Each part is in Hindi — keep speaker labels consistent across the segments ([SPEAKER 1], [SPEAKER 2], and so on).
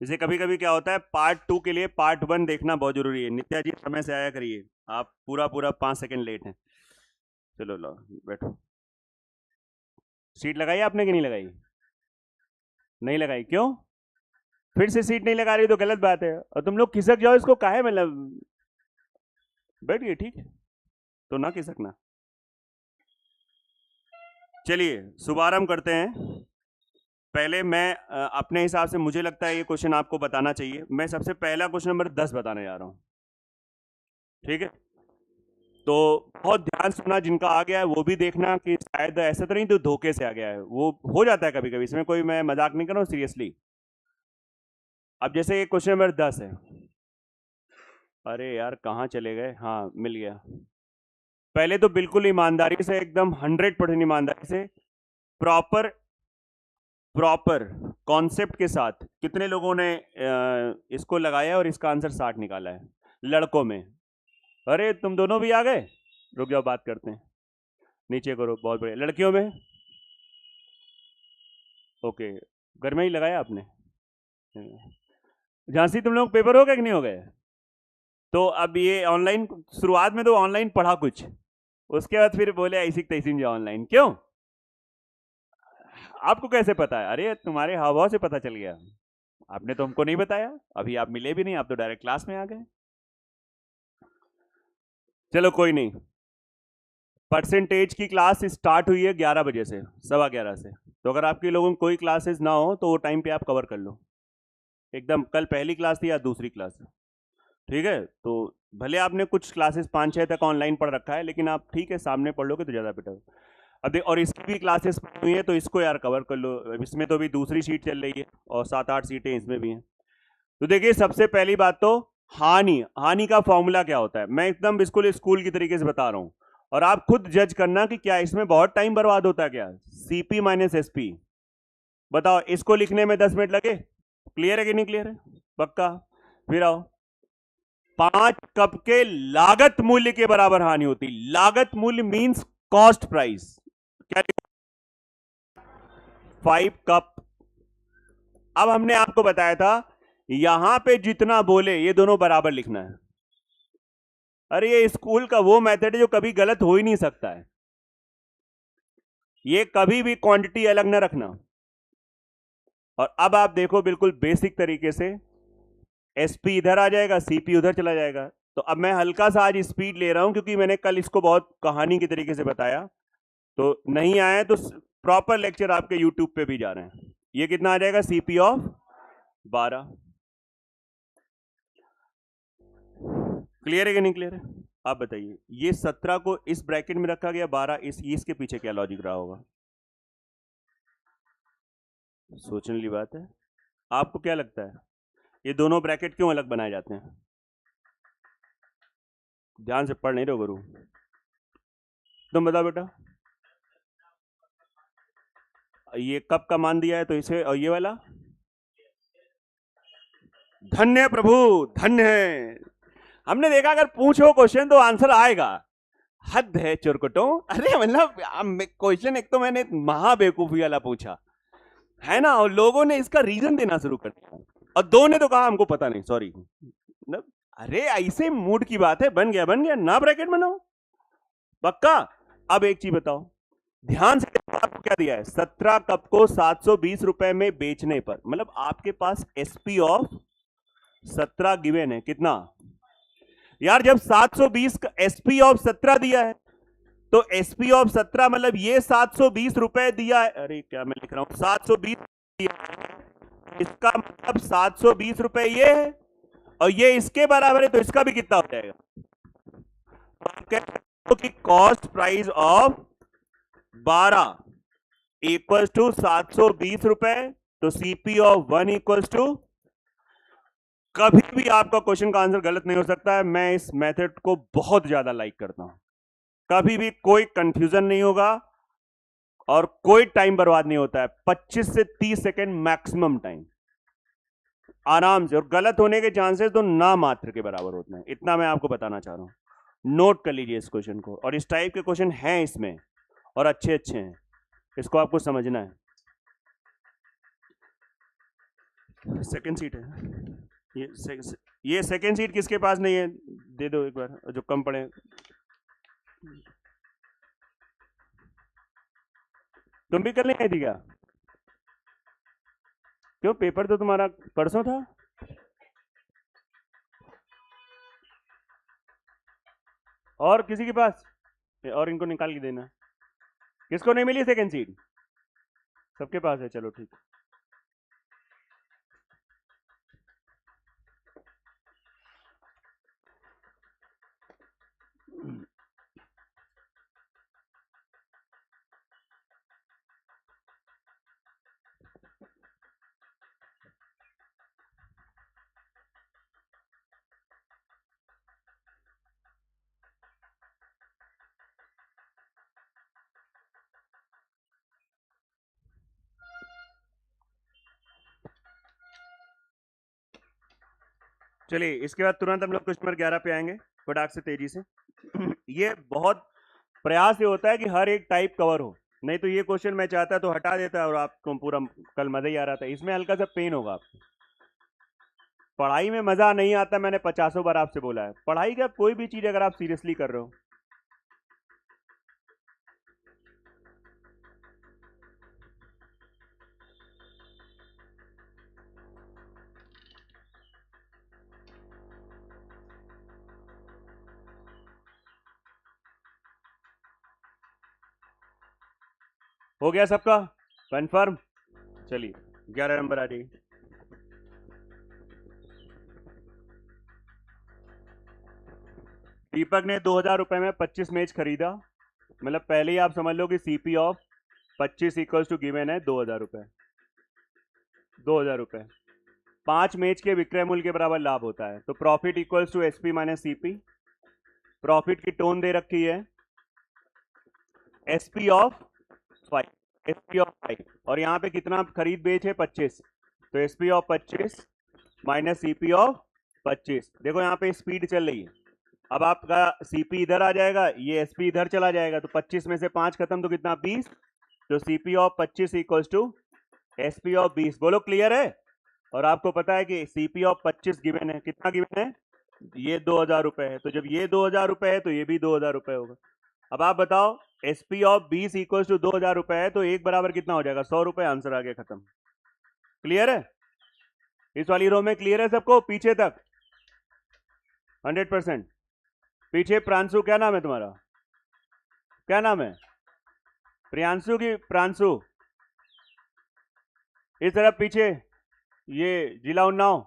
[SPEAKER 1] जैसे कभी कभी क्या होता है, पार्ट 2 के लिए पार्ट 1 देखना बहुत जरूरी है। नित्या जी समय से आया करिए, आप पूरा पूरा 5 सेकंड लेट हैं। चलो लो बैठो। सीट लगाई आपने कि नहीं लगाई? नहीं लगाई, क्यों? फिर से सीट नहीं लगा रही तो गलत बात है, और तुम लोग खिसक जाओ इसको काहे, मतलब बैठ गए ठीक है, तो ना खिसकना। चलिए शुभारंभ करते हैं। पहले मैं अपने हिसाब से, मुझे लगता है ये क्वेश्चन आपको बताना चाहिए। मैं सबसे पहला क्वेश्चन नंबर 10 बताने जा रहा हूं, ठीक है? तो बहुत ध्यान सुनना, जिनका आ गया है वो भी देखना कि शायद ऐसा तो नहीं तो धोखे से आ गया है, वो हो जाता है कभी कभी, इसमें कोई मैं मजाक नहीं कर रहा हूं, सीरियसली। अब जैसे ये क्वेश्चन नंबर 10 है, अरे यार कहाँ चले गए, हाँ मिल गया। पहले तो बिल्कुल ईमानदारी से, एकदम 100% ईमानदारी से, प्रॉपर प्रॉपर कॉन्सेप्ट के साथ कितने लोगों ने इसको लगाया और इसका आंसर 60 निकाला है लड़कों में? अरे तुम दोनों भी आ गए, रुक जाओ बात करते हैं, नीचे करो, बहुत बढ़िया। लड़कियों में? ओके, घर में ही लगाया आपने? झांसी तुम लोग पेपर हो गए कि नहीं हो गए? तो अब ये ऑनलाइन, शुरुआत में तो ऑनलाइन पढ़ा कुछ, उसके बाद फिर बोले ऐसी तैसी जाओ ऑनलाइन, क्यों? आपको कैसे पता है? अरे तुम्हारे हाव भाव से पता चल गया, आपने तो हमको नहीं बताया, अभी आप मिले भी नहीं, आप तो डायरेक्ट क्लास में आ गए। चलो कोई नहीं, परसेंटेज की क्लास स्टार्ट हुई है 11 बजे से, 11:15 से, तो अगर आपके लोगों में कोई क्लासेस ना हो तो वो टाइम पे आप कवर कर लो एकदम। कल पहली क्लास थी या दूसरी क्लास, ठीक है? तो भले आपने कुछ क्लासेस 5-6 तक ऑनलाइन पढ़ रखा है, लेकिन आप ठीक है सामने पढ़ लोगे तो ज़्यादा बेटर। अब देख, और इसकी भी क्लासेस हुई है तो इसको यार कवर कर लो, इसमें तो अभी दूसरी सीट चल रही है और 7-8 सीटें इसमें भी हैं। तो देखिए सबसे पहली बात तो, हानि हानि का फॉर्मूला क्या होता है, मैं एकदम बिल्कुल स्कूल की तरीके से बता रहा हूं, और आप खुद जज करना कि क्या इसमें बहुत टाइम बर्बाद होता है क्या। सीपी माइनस एसपी, बताओ इसको लिखने में 10 मिनट लगे? क्लियर है कि नहीं क्लियर है? पक्का? फिर आओ, 5 कप के लागत मूल्य के बराबर हानि होती। लागत मूल्य मींस कॉस्ट प्राइस, क्या? 5 कप। अब हमने आपको बताया था यहां पे जितना बोले ये दोनों बराबर लिखना है। अरे ये स्कूल का वो मेथड है जो कभी गलत हो ही नहीं सकता है, ये कभी भी क्वांटिटी अलग ना रखना। और अब आप देखो बिल्कुल बेसिक तरीके से, एसपी इधर आ जाएगा, सीपी उधर चला जाएगा। तो अब मैं हल्का सा आज स्पीड ले रहा हूं क्योंकि मैंने कल इसको बहुत कहानी के तरीके से बताया, तो नहीं आए तो प्रॉपर लेक्चर आपके यूट्यूब पे भी जा रहे हैं। ये कितना आ जाएगा? CP of 12। क्लियर है कि नहीं क्लियर है? आप बताइए, ये 17 को इस ब्रैकेट में रखा गया, 12 इसके पीछे क्या लॉजिक रहा होगा? सोचने वाली बात है। आपको क्या लगता है ये दोनों ब्रैकेट क्यों अलग बनाए जाते हैं? ध्यान से पढ़ नहीं रहे गुरु, तुम बताओ बेटा। ये कब का मान दिया है तो इसे, और ये वाला धन्य प्रभु, धन्य है। हमने देखा अगर पूछो क्वेश्चन तो आंसर आएगा, हद है चुरकुटों। अरे मतलब क्वेश्चन एक तो मैंने महाबेवकूफी वाला पूछा है ना, और लोगों ने इसका रीजन देना शुरू कर दिया, और दो ने तो कहा हमको पता नहीं, सॉरी। अरे ऐसे मूड की बात है, बन गया बन गया, ना ब्रैकेट बनाओ, पक्का। अब एक चीज बताओ, ध्यान से आपको क्या दिया है, 17 कप को 720 रुपए में बेचने पर, मतलब आपके पास एसपी ऑफ 17 गिवन है, कितना यार? जब 720 का एसपी ऑफ 17 दिया है तो एसपी ऑफ 17 मतलब ये 720 रुपए दिया है। अरे क्या मैं लिख रहा हूं, 720 दिया है, इसका मतलब 720 रुपए ये है, और ये इसके बराबर है, तो इसका भी कितना हो जाएगा? तो आप कह सकते हो कि cost price of 12 equal to 720 रुपए, तो सीपी ऑफ 1 इक्वल टू, कभी भी आपका क्वेश्चन का आंसर गलत नहीं हो सकता है। मैं इस मेथड को बहुत ज्यादा लाइक करता हूं, कभी भी कोई कंफ्यूजन नहीं होगा और कोई टाइम बर्बाद नहीं होता है, 25 से 30 सेकेंड मैक्सिमम टाइम आराम से, और गलत होने के चांसेस तो ना मात्र के बराबर होते हैं, इतना मैं आपको बताना चाह रहा हूं। नोट कर लीजिए इस क्वेश्चन को, और इस टाइप के क्वेश्चन हैं इसमें और अच्छे अच्छे हैं, इसको आपको समझना है। सेकंड सीट है ये सेकंड सीट किसके पास नहीं है? दे दो एक बार, जो कम पड़े। तुम भी कर ले आई थी क्या? क्यों, पेपर तो तुम्हारा परसों था। और किसी के पास? और इनको निकाल के देना। किसको नहीं मिली सेकंड सीट? सबके पास है, चलो ठीक। चलिए, इसके बाद तुरंत हम लोग क्वेश्चन नंबर 11 पे आएंगे फटाक से, तेजी से। ये बहुत प्रयास ये होता है कि हर एक टाइप कवर हो, नहीं तो ये क्वेश्चन मैं चाहता तो हटा देता और आपको पूरा कल मजा ही आ रहा था। इसमें हल्का सा पेन होगा आपको। पढ़ाई में मजा नहीं आता, मैंने 50 बार आपसे बोला है। पढ़ाई का कोई भी चीज अगर आप सीरियसली कर रहे हो, हो गया सबका कंफर्म? चलिए 11 नंबर आ जाइए। दीपक ने 2000 रुपए में 25 मैच खरीदा, मतलब पहले ही आप समझ लो कि CP of 25 equals to given है 2000 रुपए। 2000 रुपए 5 मैच के विक्रय मूल्य के बराबर लाभ होता है, तो profit equals to SP minus CP. Profit की टोन दे रखी है एसपी ऑफ 5, एसपी ऑफ 5, और यहाँ पे कितना खरीद बेच है 25, तो SP of 25 minus CP of 25। देखो यहाँ पे स्पीड चल रही है, अब आपका सीपी इधर आ जाएगा, ये एसपी इधर चला जाएगा, तो 25 में से 5 खत्म तो कितना 20, तो CP of 25 equals to SP of 20। बोलो क्लियर है? और आपको पता है कि सीपी ऑफ 25 गिवन है, कितना गिवन है? ये 2000 रुपए है, तो जब ये 2000 रुपए है तो ये भी 2000 रुपए होगा। अब आप बताओ एसपी ऑफ 20 इक्वल्स टू 2000 रुपए है, तो एक बराबर कितना हो जाएगा? 100 रुपए। आंसर आ गया, खत्म। क्लियर है? इस वाली रो में क्लियर है सबको पीछे तक? 100%। पीछे प्रांशु, क्या नाम है तुम्हारा? क्या नाम है? प्रियांशु की प्रांशु? इस तरफ पीछे, ये जिला उन्नाव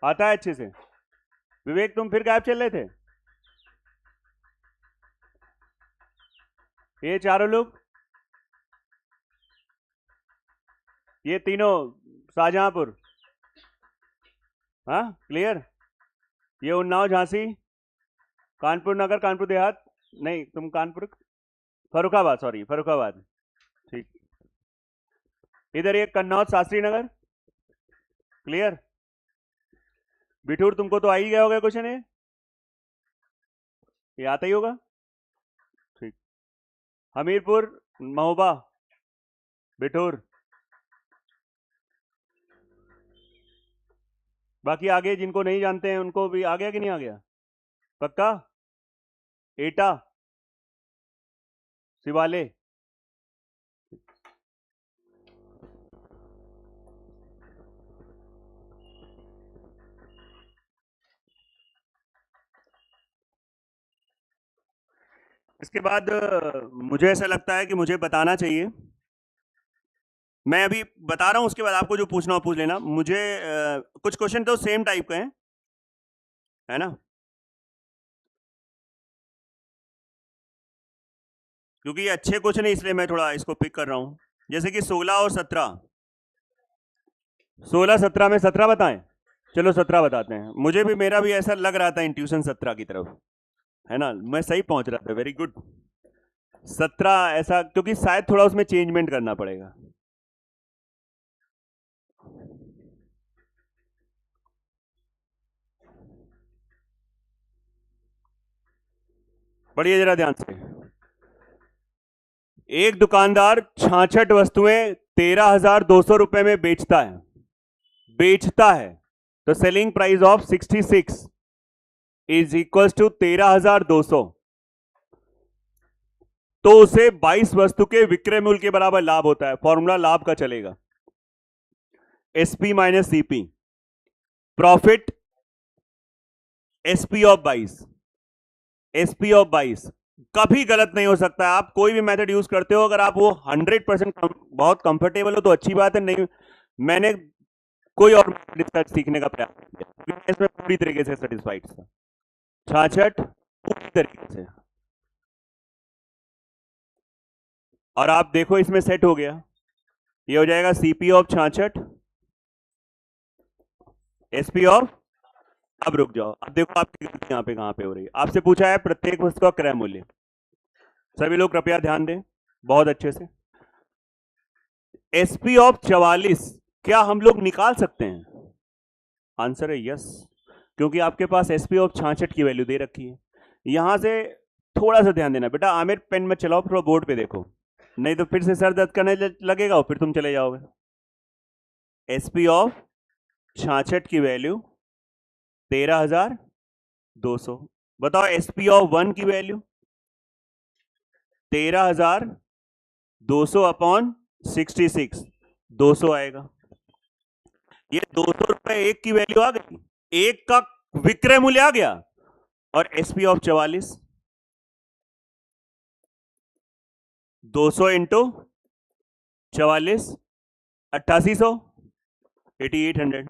[SPEAKER 1] आता है अच्छे से? विवेक तुम फिर गायब चल रहे थे? ये चारों लोग, ये तीनों शाहजहांपुर? हाँ क्लियर? ये उन्नाव, झांसी, कानपुर नगर, कानपुर देहात नहीं, तुम कानपुर, फरुखाबाद, सॉरी फरुखाबाद, ठीक। इधर ये कन्नौज, शास्त्री नगर, क्लियर? बिठूर तुमको तो आ ही गया होगा क्वेश्चन, ये आता ही होगा, ठीक। हमीरपुर, महोबा, बिठूर, बाकी आगे जिनको नहीं जानते हैं उनको भी आ गया कि नहीं आ गया? पक्का? एटा, शिवाले, इसके बाद मुझे ऐसा लगता है कि मुझे बताना चाहिए, मैं अभी बता रहा हूं, उसके बाद आपको जो पूछना हो पूछ लेना। मुझे कुछ क्वेश्चन तो सेम टाइप के हैं, है ना, क्योंकि ये अच्छे क्वेश्चन है इसलिए मैं थोड़ा इसको पिक कर रहा हूं। जैसे कि 16 और 17, 16 17 में 17 बताएं? चलो 17 बताते हैं। मुझे भी, मेरा भी ऐसा लग रहा था इंट्यूशन 17 की तरफ, है ना, मैं सही पहुंच रहा था, वेरी गुड। 17 ऐसा, क्योंकि शायद थोड़ा उसमें चेंजमेंट करना पड़ेगा। पढ़िए जरा ध्यान से। एक दुकानदार 66 वस्तुएं 13,200 में बेचता है तो selling price of 66 is equal to 13,200, तो उसे 22 वस्तु के विक्रय मूल्य के बराबर लाभ होता है। फॉर्मूला लाभ का चलेगा, SP minus CP, profit SP of 22, SP of 22 कभी गलत नहीं हो सकता है। आप कोई भी मेथड यूज करते हो, अगर आप वो 100% बहुत कंफर्टेबल हो तो अच्छी बात है, नहीं मैंने कोई और मेथड सीखने का प्रयास किया, इसमें पूरी तरीके से सेटिस्फाइड था। 66 पूरी तरीके से, और आप देखो इसमें सेट हो गया, ये हो जाएगा सीपी ऑफ 66, एसपी ऑफ, अब रुक जाओ, अब देखो आपकी गलती यहां पे कहां पे हो रही है। आपसे पूछा है प्रत्येक वस्तु का क्रय मूल्य, सभी लोग कृपया ध्यान दें बहुत अच्छे से। एसपी ऑफ 44 क्या हम लोग निकाल सकते हैं? आंसर है यस, क्योंकि आपके पास एसपी ऑफ 66 की वैल्यू दे रखी है। यहां से थोड़ा सा ध्यान देना बेटा, आमिर पेन में चलाओ, थोड़ा बोर्ड पे देखो, नहीं तो फिर से सर दर्द करने लगेगा और फिर तुम चले जाओगे। एसपी ऑफ 66 की वैल्यू 13,200, बताओ एसपी ऑफ 1 की वैल्यू 13,200 अपॉन 66, 200 आएगा। ये 200 रुपए एक की वैल्यू आ गई, एक का विक्रय मूल्य आ गया, और एसपी ऑफ 44 200 इंटू 44 8800, 8800।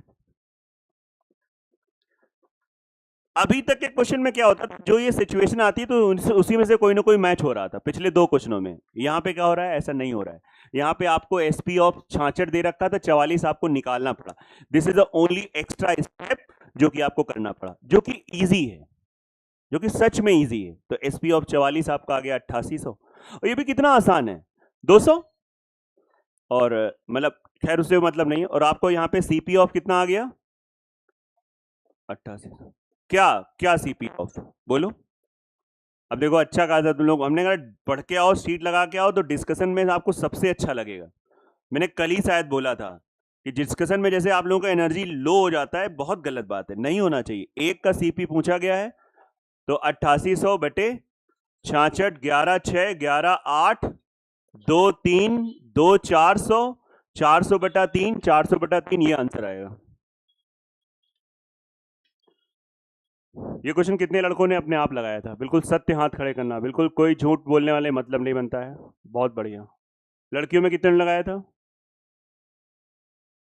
[SPEAKER 1] अभी तक के क्वेश्चन में क्या होता था, जो ये सिचुएशन आती है तो उसी में से कोई ना कोई मैच हो रहा था पिछले 2 क्वेश्चनों में। यहां पे क्या हो रहा है, ऐसा नहीं हो रहा है। यहां पे आपको एसपी ऑफ 66 दे रखा था, 44 आपको निकालना पड़ा। This is the only extra step जो कि आपको करना पड़ा, जो कि इजी है, जो कि सच में इजी है। तो एसपी ऑफ 44 आपका आ गया 8800, और ये भी कितना आसान है, 200, और मतलब खैर उससे मतलब नहीं है। और आपको यहां पे सीपी ऑफ कितना आ गया, 8800। क्या क्या सीपी ऑफ बोलो। अब देखो अच्छा कहा था तुम लोग, हमने कहा पढ़ के आओ, शीट लगा के आओ, तो डिस्कशन में आपको सबसे अच्छा लगेगा। मैंने कल ही शायद बोला था कि डिस्कशन में जैसे आप लोगों का एनर्जी लो हो जाता है, बहुत गलत बात है, नहीं होना चाहिए। एक का सीपी पूछा गया है तो 8800 बटे 66, 11 6 11 8 2 3 2 400, 400 बटा 3, 400 बटा 3, ये आंसर आएगा। ये क्वेश्चन कितने लड़कों ने अपने आप लगाया था? बिल्कुल सत्य हाथ खड़े करना, बिल्कुल कोई झूठ बोलने वाले मतलब नहीं बनता है। बहुत बढ़िया। लड़कियों में कितने ने लगाया था?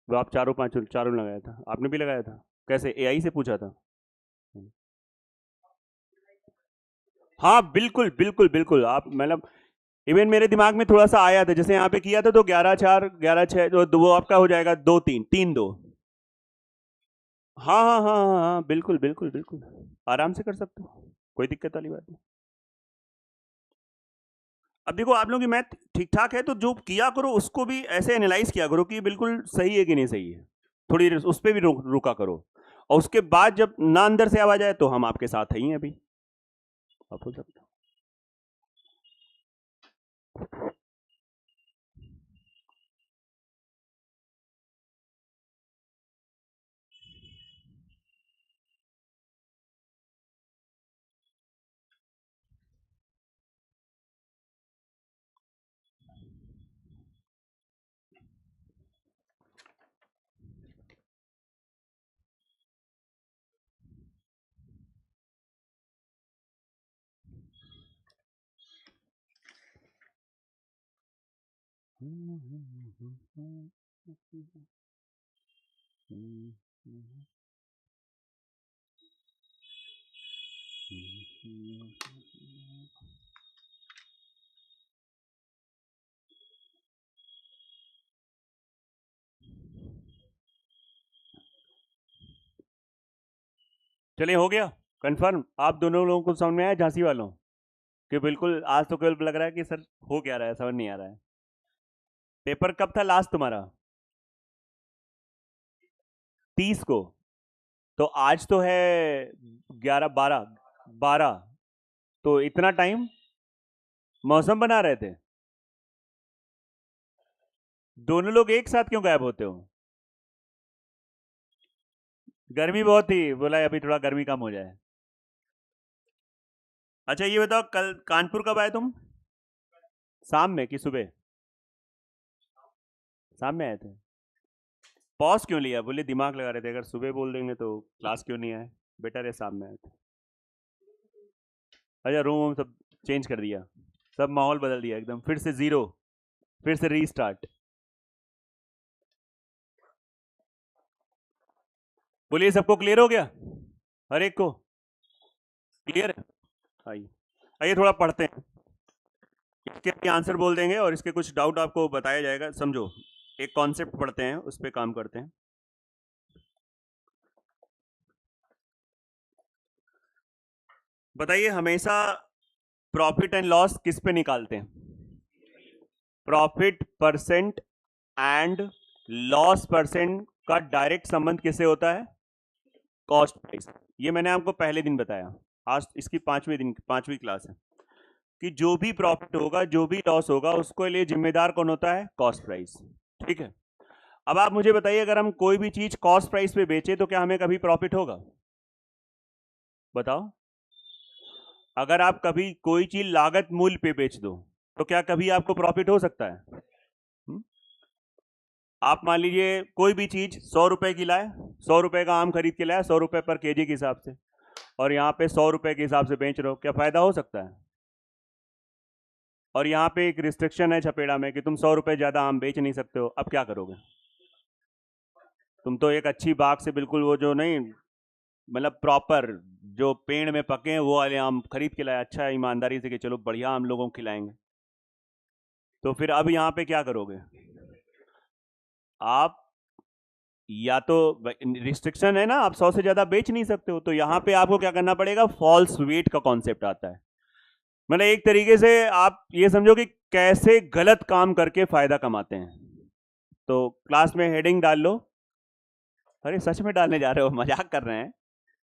[SPEAKER 1] वो आप चारों पांचों, चारों ने लगाया था, आपने भी लगाया था। कैसे, एआई से पूछा था? हाँ बिल्कुल बिल्कुल बिल्कुल, आप मतलब इवन मेरे दिमाग में थोड़ा सा आया था, जैसे यहाँ पे किया था तो 11 4 11 6, वो आपका हो जाएगा 2 3 3 2। हाँ हाँ हाँ हाँ हाँ, बिल्कुल बिल्कुल बिल्कुल, आराम से कर सकते हो, कोई दिक्कत वाली बात नहीं। अब देखो आप लोगों की मैथ ठीक ठाक है, तो जो किया करो उसको भी ऐसे एनालाइज किया करो कि बिल्कुल सही है कि नहीं सही है, थोड़ी उस पर भी रुका करो, और उसके बाद जब ना अंदर से आवाज आए तो हम आपके साथ ही हैं अभी, आप हो सकते हो। चलिए हो गया कंफर्म। आप दोनों लोगों को समझ में आया, झांसी वालों, कि बिल्कुल आज तो केवल लग रहा है कि सर हो क्या रहा है, समझ नहीं आ रहा है। पेपर कब था लास्ट तुम्हारा? 30 को, तो आज तो है 11 12 12, तो इतना टाइम मौसम बना रहे थे। दोनों लोग एक साथ क्यों गायब होते हो? गर्मी बहुत थी, बोला अभी थोड़ा गर्मी कम हो जाए। अच्छा ये बताओ, कल कानपुर कब आए तुम? शाम में कि सुबह? शाम में आए थे। पॉज क्यों लिया? बोले दिमाग लगा रहे थे, अगर सुबह बोल देंगे तो क्लास क्यों नहीं आए, बेटर है शाम में आए थे। अच्छा रूम सब चेंज कर दिया, सब माहौल बदल दिया एकदम, फिर से जीरो, फिर से रीस्टार्ट। बोलिए सबको क्लियर हो गया? हर एक को क्लियर है? आइए आइए थोड़ा पढ़ते हैं, इसके आंसर बोल देंगे और इसके कुछ डाउट आपको बताया जाएगा। समझो, एक कॉन्सेप्ट पढ़ते हैं, उस पर काम करते हैं। बताइए, हमेशा प्रॉफिट एंड लॉस किस पे निकालते हैं? Profit percent and loss percent का डायरेक्ट संबंध किससे होता है? Cost price. ये मैंने आपको पहले दिन बताया, आज इसकी पांचवी क्लास है, कि जो भी प्रॉफिट होगा, जो भी लॉस होगा, उसके लिए जिम्मेदार कौन होता है? Cost price. ठीक है, अब आप मुझे बताइए, अगर हम कोई भी चीज कॉस्ट प्राइस पे बेचे तो क्या हमें कभी प्रॉफिट होगा? बताओ। अगर आप कभी कोई चीज लागत मूल्य पे बेच दो तो क्या कभी आपको प्रॉफिट हो सकता है? हुँ? आप मान लीजिए कोई भी चीज 100 रुपए की लाए, 100 रुपए का आम खरीद के लाए 100 रुपए पर केजी के हिसाब से, और यहाँ पे 100 रुपए के हिसाब से बेच रहे हो, क्या फायदा हो सकता है? और यहाँ पे एक रिस्ट्रिक्शन है छपेड़ा में कि तुम 100 रुपए ज्यादा आम बेच नहीं सकते हो, अब क्या करोगे? तुम तो एक अच्छी बाग से बिल्कुल वो जो नहीं, मतलब प्रॉपर जो पेड़ में पके हैं वो वाले आम खरीद के लाए, अच्छा है, ईमानदारी से कि चलो बढ़िया आम लोगों को खिलाएंगे, तो फिर अब यहाँ पे क्या करोगे? आप या तो रिस्ट्रिक्शन है ना, आप 100 से ज्यादा बेच नहीं सकते हो, तो यहाँ पे आपको क्या करना पड़ेगा? फॉल्स वेट का कॉन्सेप्ट आता है। मतलब एक तरीके से आप ये समझो कि कैसे गलत काम करके फायदा कमाते हैं। तो क्लास में हेडिंग डाल लो, अरे सच में डालने जा रहे हो, मजाक कर रहे हैं?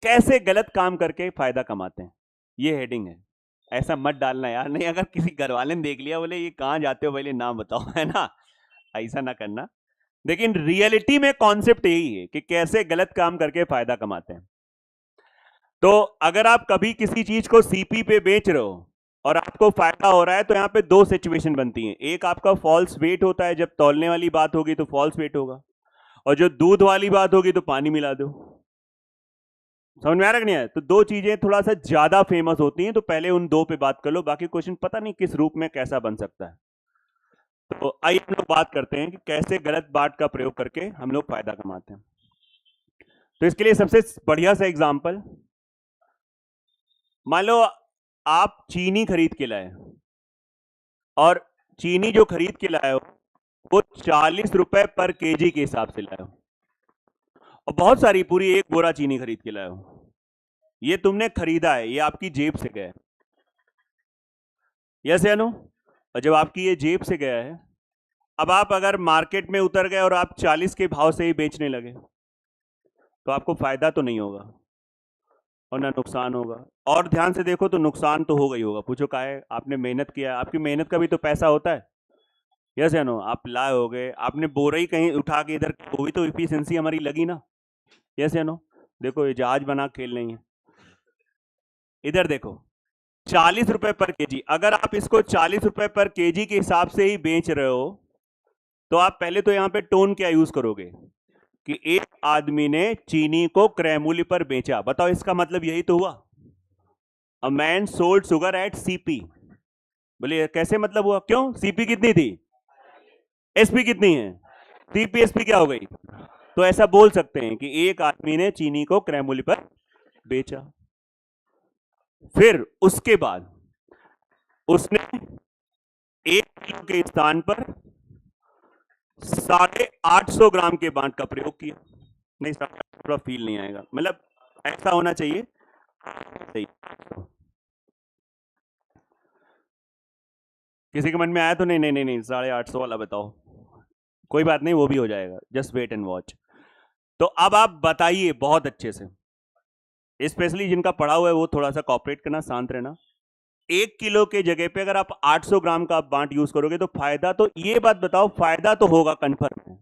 [SPEAKER 1] कैसे गलत काम करके फायदा कमाते हैं, ये हेडिंग है। ऐसा मत डालना यार, नहीं अगर किसी घर वाले ने देख लिया, बोले ये कहाँ जाते हो पहले नाम बताओ, है ना, ऐसा ना करना। लेकिन रियलिटी में कॉन्सेप्ट यही है कि कैसे गलत काम करके फायदा कमाते हैं। तो अगर आप कभी किसी चीज को सीपी पे बेच रहे हो और आपको फायदा हो रहा है, तो यहां पे दो सिचुएशन बनती हैं। एक आपका फॉल्स वेट होता है, जब तौलने वाली बात होगी तो फॉल्स वेट होगा, और जो दूध वाली बात होगी तो पानी मिला दो। समझ में आ रहा कि नहीं है? तो दो चीजें थोड़ा सा ज्यादा फेमस होती हैं, तो पहले उन दो पे बात कर लो, बाकी क्वेश्चन पता नहीं किस रूप में कैसा बन सकता है। तो आइए हम लोग बात करते हैं कि कैसे गलत बात का प्रयोग करके हम लोग फायदा कमाते हैं। तो इसके लिए सबसे बढ़िया सा एग्जांपल, मान लो आप चीनी खरीद के लाए, और चीनी जो खरीद के लाए हो वो 40 रुपए पर केजी के हिसाब से लाए हो, और बहुत सारी पूरी एक बोरा चीनी खरीद के लाए हो। ये तुमने खरीदा है, ये आपकी जेब से गया है, यस या नो? और जब आपकी ये जेब से गया है, अब आप अगर मार्केट में उतर गए और आप 40 के भाव से ही बेचने लगे, तो आपको फायदा तो नहीं होगा और ना नुकसान होगा। और ध्यान से देखो तो नुकसान तो होगा ही होगा। पूछो का है, आपने मेहनत किया, आपकी मेहनत का भी तो पैसा होता है, यस या नो? आप लाए हो गए, आपने बोरा ही कहीं उठा के इधर, वो भी तो इफिशिएंसी हमारी लगी ना, यस या नो? देखो ये जहाज बना खेल रही है, इधर देखो 40 रुपए पर केजी, अगर आप इसको 40 रुपए पर केजी के हिसाब से ही बेच रहे हो, तो आप पहले तो यहां पे टोन क्या यूज करोगे कि एक आदमी ने चीनी को क्रय मूल्य पर बेचा। बताओ इसका मतलब यही तो हुआ, a man sold sugar at CP. बोले कैसे मतलब हुआ? क्यों? सीपी कितनी थी? एसपी कितनी है? सीपी एसपी क्या हो गई? तो ऐसा बोल सकते हैं कि एक आदमी ने चीनी को क्रय मूल्य पर बेचा, फिर उसके बाद उसने 1 किलो के स्थान पर 850 ग्राम के बांट का प्रयोग किया। नहीं, थोड़ा फील नहीं आएगा, मतलब ऐसा होना चाहिए सही। किसी के मन में आया तो नहीं नहीं नहीं नहीं 850 वाला बताओ, कोई बात नहीं, वो भी हो जाएगा, जस्ट वेट एंड वॉच। तो अब आप बताइए बहुत अच्छे से, स्पेशली जिनका पढ़ा हुआ है वो थोड़ा सा कॉपरेट करना, शांत रहना। 1 किलो के जगह पे अगर आप 800 ग्राम का बांट यूज करोगे तो फायदा, तो ये बात बताओ, फायदा तो होगा कंफर्म है,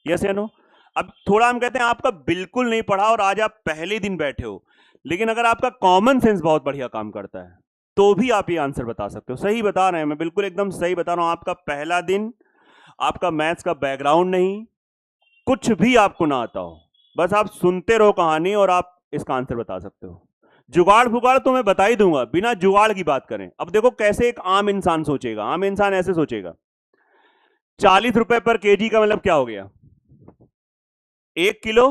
[SPEAKER 1] यस या नो? अब थोड़ा हम कहते हैं आपका बिल्कुल नहीं पढ़ा और आज आप पहले दिन बैठे हो, लेकिन अगर आपका कॉमन सेंस बहुत बढ़िया काम करता है तो भी आप ये आंसर बता सकते हो। सही बता रहे हैं, मैं बिल्कुल एकदम सही बता रहा हूं। आपका पहला दिन, आपका मैथ्स का बैकग्राउंड नहीं, कुछ भी आपको ना आता हो, बस आप सुनते रहो कहानी और आप इसका आंसर बता सकते हो। जुगाड़ फुगाड़ तो मैं बता ही दूंगा, बिना जुगाड़ की बात करें। अब देखो कैसे एक आम इंसान सोचेगा। आम इंसान ऐसे सोचेगा, 40 रुपए पर केजी का मतलब क्या हो गया? 1 किलो,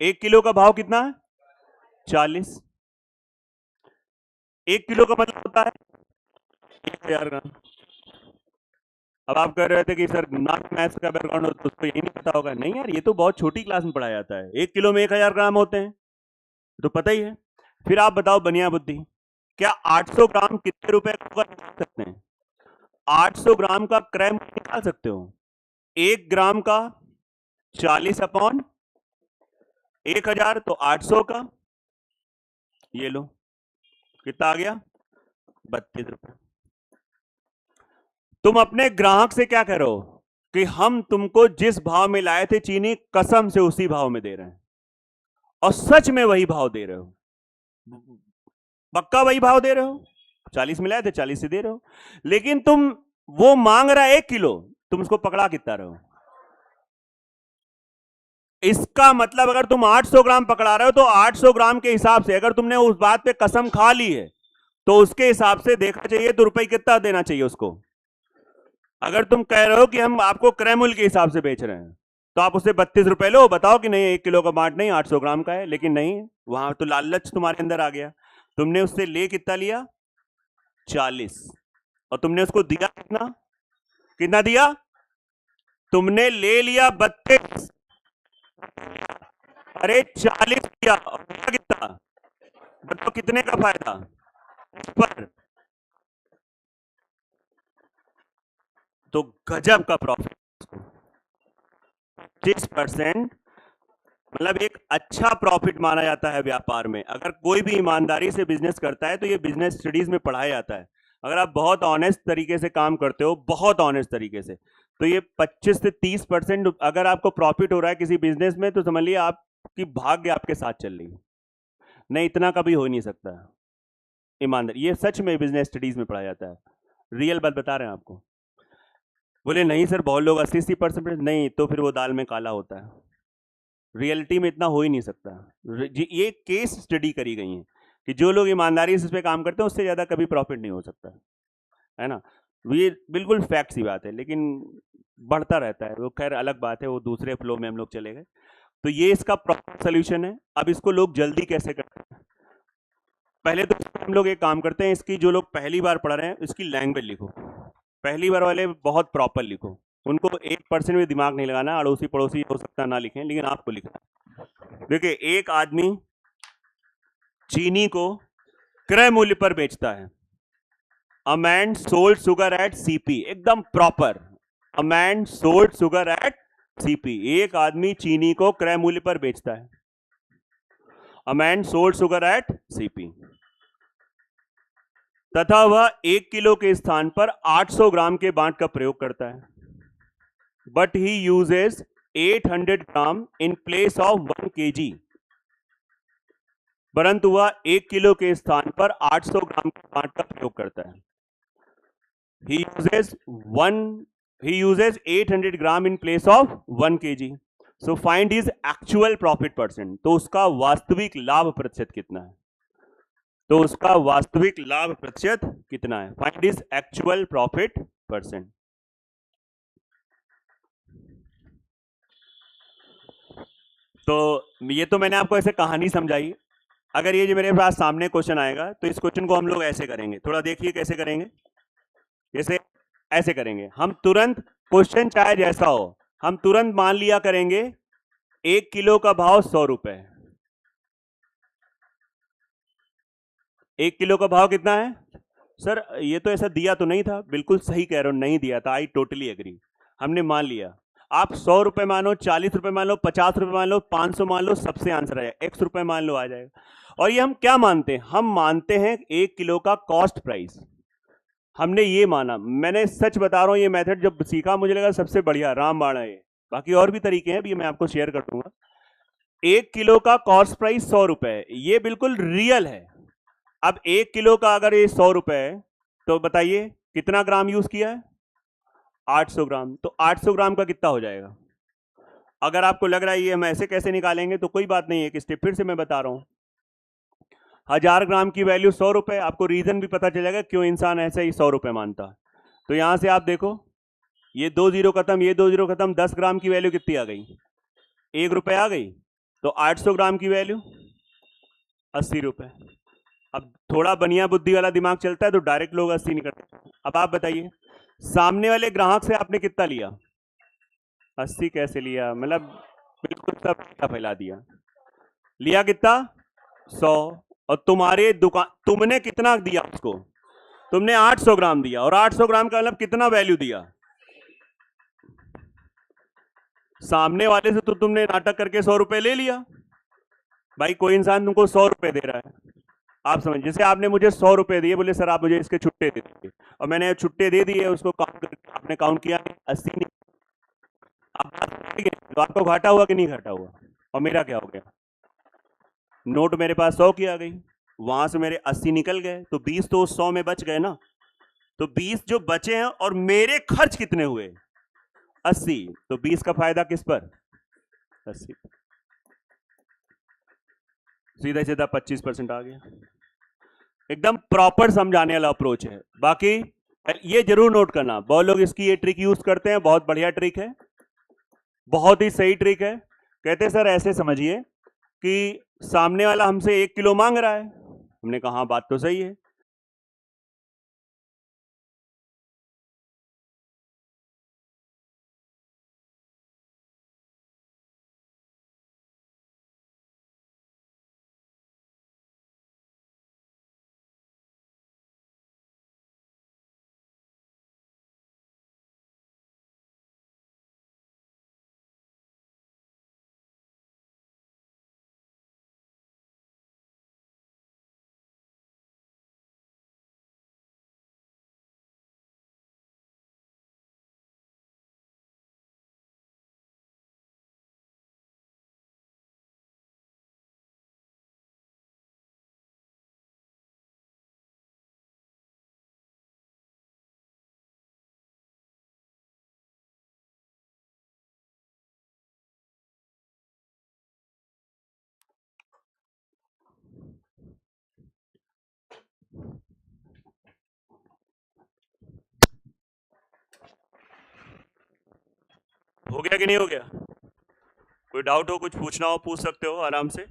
[SPEAKER 1] 1 किलो का भाव कितना है? 40। 1 किलो का मतलब होता है 1000 ग्राम। अब आप कह रहे थे कि सर ना मैथ्स का बैकग्राउंड हो तो उसको यही नहीं पता होगा। नहीं यार, ये तो बहुत छोटी क्लास में पढ़ाया जाता है। 1 किलो में 1000 ग्राम होते हैं, तो पता ही है। फिर आप बताओ बनिया बुद्धि, क्या 800 ग्राम कितने रुपए का निकाल सकते हैं? 800 ग्राम का क्रय मूल्य निकाल सकते हो? 1 ग्राम का 40 अपॉन 1000, तो 800 का, ये लो कितना आ गया? 32 रुपए। तुम अपने ग्राहक से क्या कह रहे हो कि हम तुमको जिस भाव में लाए थे चीनी, कसम से उसी भाव में दे रहे हैं, और सच में वही भाव दे रहे हो, पक्का वही भाव दे रहे हो। 40 में लाए थे, 40 से दे रहे हो। लेकिन तुम, वो मांग रहा है 1 किलो, तुम उसको पकड़ा कितना रहे हो? इसका मतलब अगर तुम 800 ग्राम पकड़ा रहे हो तो 800 ग्राम के हिसाब से, अगर तुमने उस बात पे कसम खा ली है तो उसके हिसाब से देखना चाहिए तो रुपए कितना देना चाहिए उसको। अगर तुम कह रहे हो कि हम आपको क्रय मूल्य के हिसाब से बेच रहे हैं तो आप उससे 32 रुपए लो, बताओ कि नहीं 1 किलो का बांट नहीं 800 ग्राम का है। लेकिन नहीं, वहां तो लालच तुम्हारे अंदर आ गया। तुमने उससे ले कितना लिया? 40, और तुमने उसको दिया कितना? कितना दिया? तुमने ले लिया 32, अरे 40 दिया, और कितना? बताओ कितने का फायदा पर? तो गजब का प्रॉफिट, 30% मतलब एक अच्छा प्रॉफिट माना जाता है व्यापार में। अगर कोई भी ईमानदारी से बिजनेस करता है तो ये बिजनेस स्टडीज में पढ़ाया जाता है। अगर आप बहुत ऑनेस्ट तरीके से काम करते हो, बहुत ऑनेस्ट तरीके से, तो ये 25 से 30% अगर आपको प्रॉफिट हो रहा है किसी बिजनेस में, तो समझ लिया आपकी भाग्य आपके साथ चल रही है। नहीं, इतना कभी हो ही नहीं सकता ईमानदार। ये सच में बिजनेस स्टडीज में पढ़ाया जाता है, रियल बात बता रहे हैं आपको। बोले नहीं सर बहुत लोग 80-80% नहीं, तो फिर वो दाल में काला होता है। रियलिटी में इतना हो ही नहीं सकता। ये केस स्टडी करी गई है कि जो लोग ईमानदारी से इस पे काम करते हैं उससे ज़्यादा कभी प्रॉफिट नहीं हो सकता है ना। ये बिल्कुल फैक्ट सी बात है, लेकिन बढ़ता रहता है वो, खैर अलग बात है, वो दूसरे फ्लो में हम लोग चले गए। तो ये इसका प्रॉपर सोल्यूशन है। अब इसको लोग जल्दी कैसे करते हैं? पहले तो हम लोग एक काम करते हैं, इसकी जो लोग पहली बार पढ़ रहे हैं इसकी लैंग्वेज लिखो। पहली बार वाले बहुत प्रॉपर लिखो, उनको 1% भी दिमाग नहीं लगाना। अड़ोसी पड़ोसी हो सकता ना लिखें, लेकिन आपको लिखना। देखिए, एक आदमी चीनी को क्रय मूल्य पर बेचता है। A man sold sugar at CP, एकदम proper. A man sold sugar at CP, एक आदमी चीनी को क्रय मूल्य पर बेचता है। A man sold sugar at CP, तथा वह 1 किलो के स्थान पर 800 ग्राम के बांट का प्रयोग करता है। But he uses 800 gram in place of 1 kg, परंतु वह 1 किलो के स्थान पर 800 ग्राम के बांट का प्रयोग करता है। He uses 800 gram in place of 1 kg. So find his actual profit percent. तो उसका वास्तविक लाभ प्रतिशत कितना है? तो उसका वास्तविक लाभ प्रतिशत कितना है? Find his actual profit percent. तो ये तो मैंने आपको ऐसे कहानी समझाई। अगर ये जो मेरे पास सामने क्वेश्चन आएगा तो इस क्वेश्चन को हम लोग ऐसे करेंगे, थोड़ा देखिए कैसे करेंगे। जैसे ऐसे करेंगे हम तुरंत, क्वेश्चन चाहे जैसा हो, हम तुरंत मान लिया करेंगे 1 किलो का भाव 100 रुपए। 1 किलो का भाव कितना है? सर ये तो ऐसा दिया तो नहीं था। बिल्कुल सही कह रहे हो, नहीं दिया था, आई टोटली एग्री। हमने मान लिया। आप 100 रुपए मानो, 40 रुपए मान लो, 50 रुपए मान लो, 500 मान लो, सबसे आंसर आ जाएगा। X रुपए मान लो, आ जाएगा। और ये हम क्या मानते हैं? हम मानते हैं 1 किलो का कॉस्ट प्राइस। हमने ये माना, मैंने सच बता रहा हूं, ये मेथड जब सीखा मुझे लगा सबसे बढ़िया रामबाण है ये। बाकी और भी तरीके हैं, भी मैं आपको शेयर कर दूंगा। 1 किलो का कॉस्ट प्राइस 100 रुपए, ये बिल्कुल रियल है। अब 1 किलो का अगर ये 100 रुपए है, तो बताइए कितना ग्राम यूज किया है? 800 ग्राम। तो 800 ग्राम का कितना हो जाएगा? अगर आपको लग रहा है ये हम ऐसे कैसे निकालेंगे, तो कोई बात नहीं है, एक स्टेप फिर से मैं बता रहा हूं। 1000 ग्राम की वैल्यू 100 रुपए। आपको रीजन भी पता चलेगा क्यों इंसान ऐसे ही 100 रुपए मानता है। तो यहां से आप देखो, ये 2 जीरो खत्म, ये 2 जीरो खत्म, 10 ग्राम की वैल्यू कितनी आ गई? 1 रुपए आ गई। तो 800 ग्राम की वैल्यू 80 रुपए। अब थोड़ा बनिया बुद्धि वाला दिमाग चलता है तो डायरेक्ट लोग 80 नहीं करते। अब आप बताइए, सामने वाले ग्राहक से आपने कितना लिया? 80 कैसे लिया? मतलब बिल्कुल सब फैला दिया। लिया कितना? 100। और तुम्हारे दुकान, तुमने कितना दिया उसको? तुमने 800 ग्राम दिया। और 800 ग्राम का मतलब कितना वैल्यू दिया? सामने वाले से तो तुमने नाटक करके 100 रुपए ले लिया। भाई कोई इंसान तुमको 100 रुपए दे रहा है, आप समझ, जैसे आपने मुझे 100 रुपए दिए, बोले सर आप मुझे इसके छुट्टे दे दीजिए, और मैंने छुट्टे दे दिए, उसको काउंट, आपने काउंट किया 80 नहीं। तो आपको घाटा हुआ कि नहीं घाटा हुआ? और मेरा क्या हो गया? नोट मेरे पास 100 की आ गई, वहां से मेरे 80 निकल गए, तो 20 तो 100 में बच गए ना। तो 20 जो बचे हैं, और मेरे खर्च कितने हुए? 80। तो 20 का फायदा किस पर? 80। सीधा सीधा 25% आ गया। एकदम प्रॉपर समझाने वाला अप्रोच है। बाकी ये जरूर नोट करना, बहुत लोग इसकी ये ट्रिक यूज करते हैं, बहुत बढ़िया ट्रिक है, बहुत ही सही ट्रिक है। कहते हैं सर ऐसे समझिए कि सामने वाला हमसे 1 किलो मांग रहा है। हमने कहा हाँ बात तो सही है। हो गया कि नहीं हो गया? कोई डाउट हो, कुछ पूछना हो, पूछ सकते हो आराम से।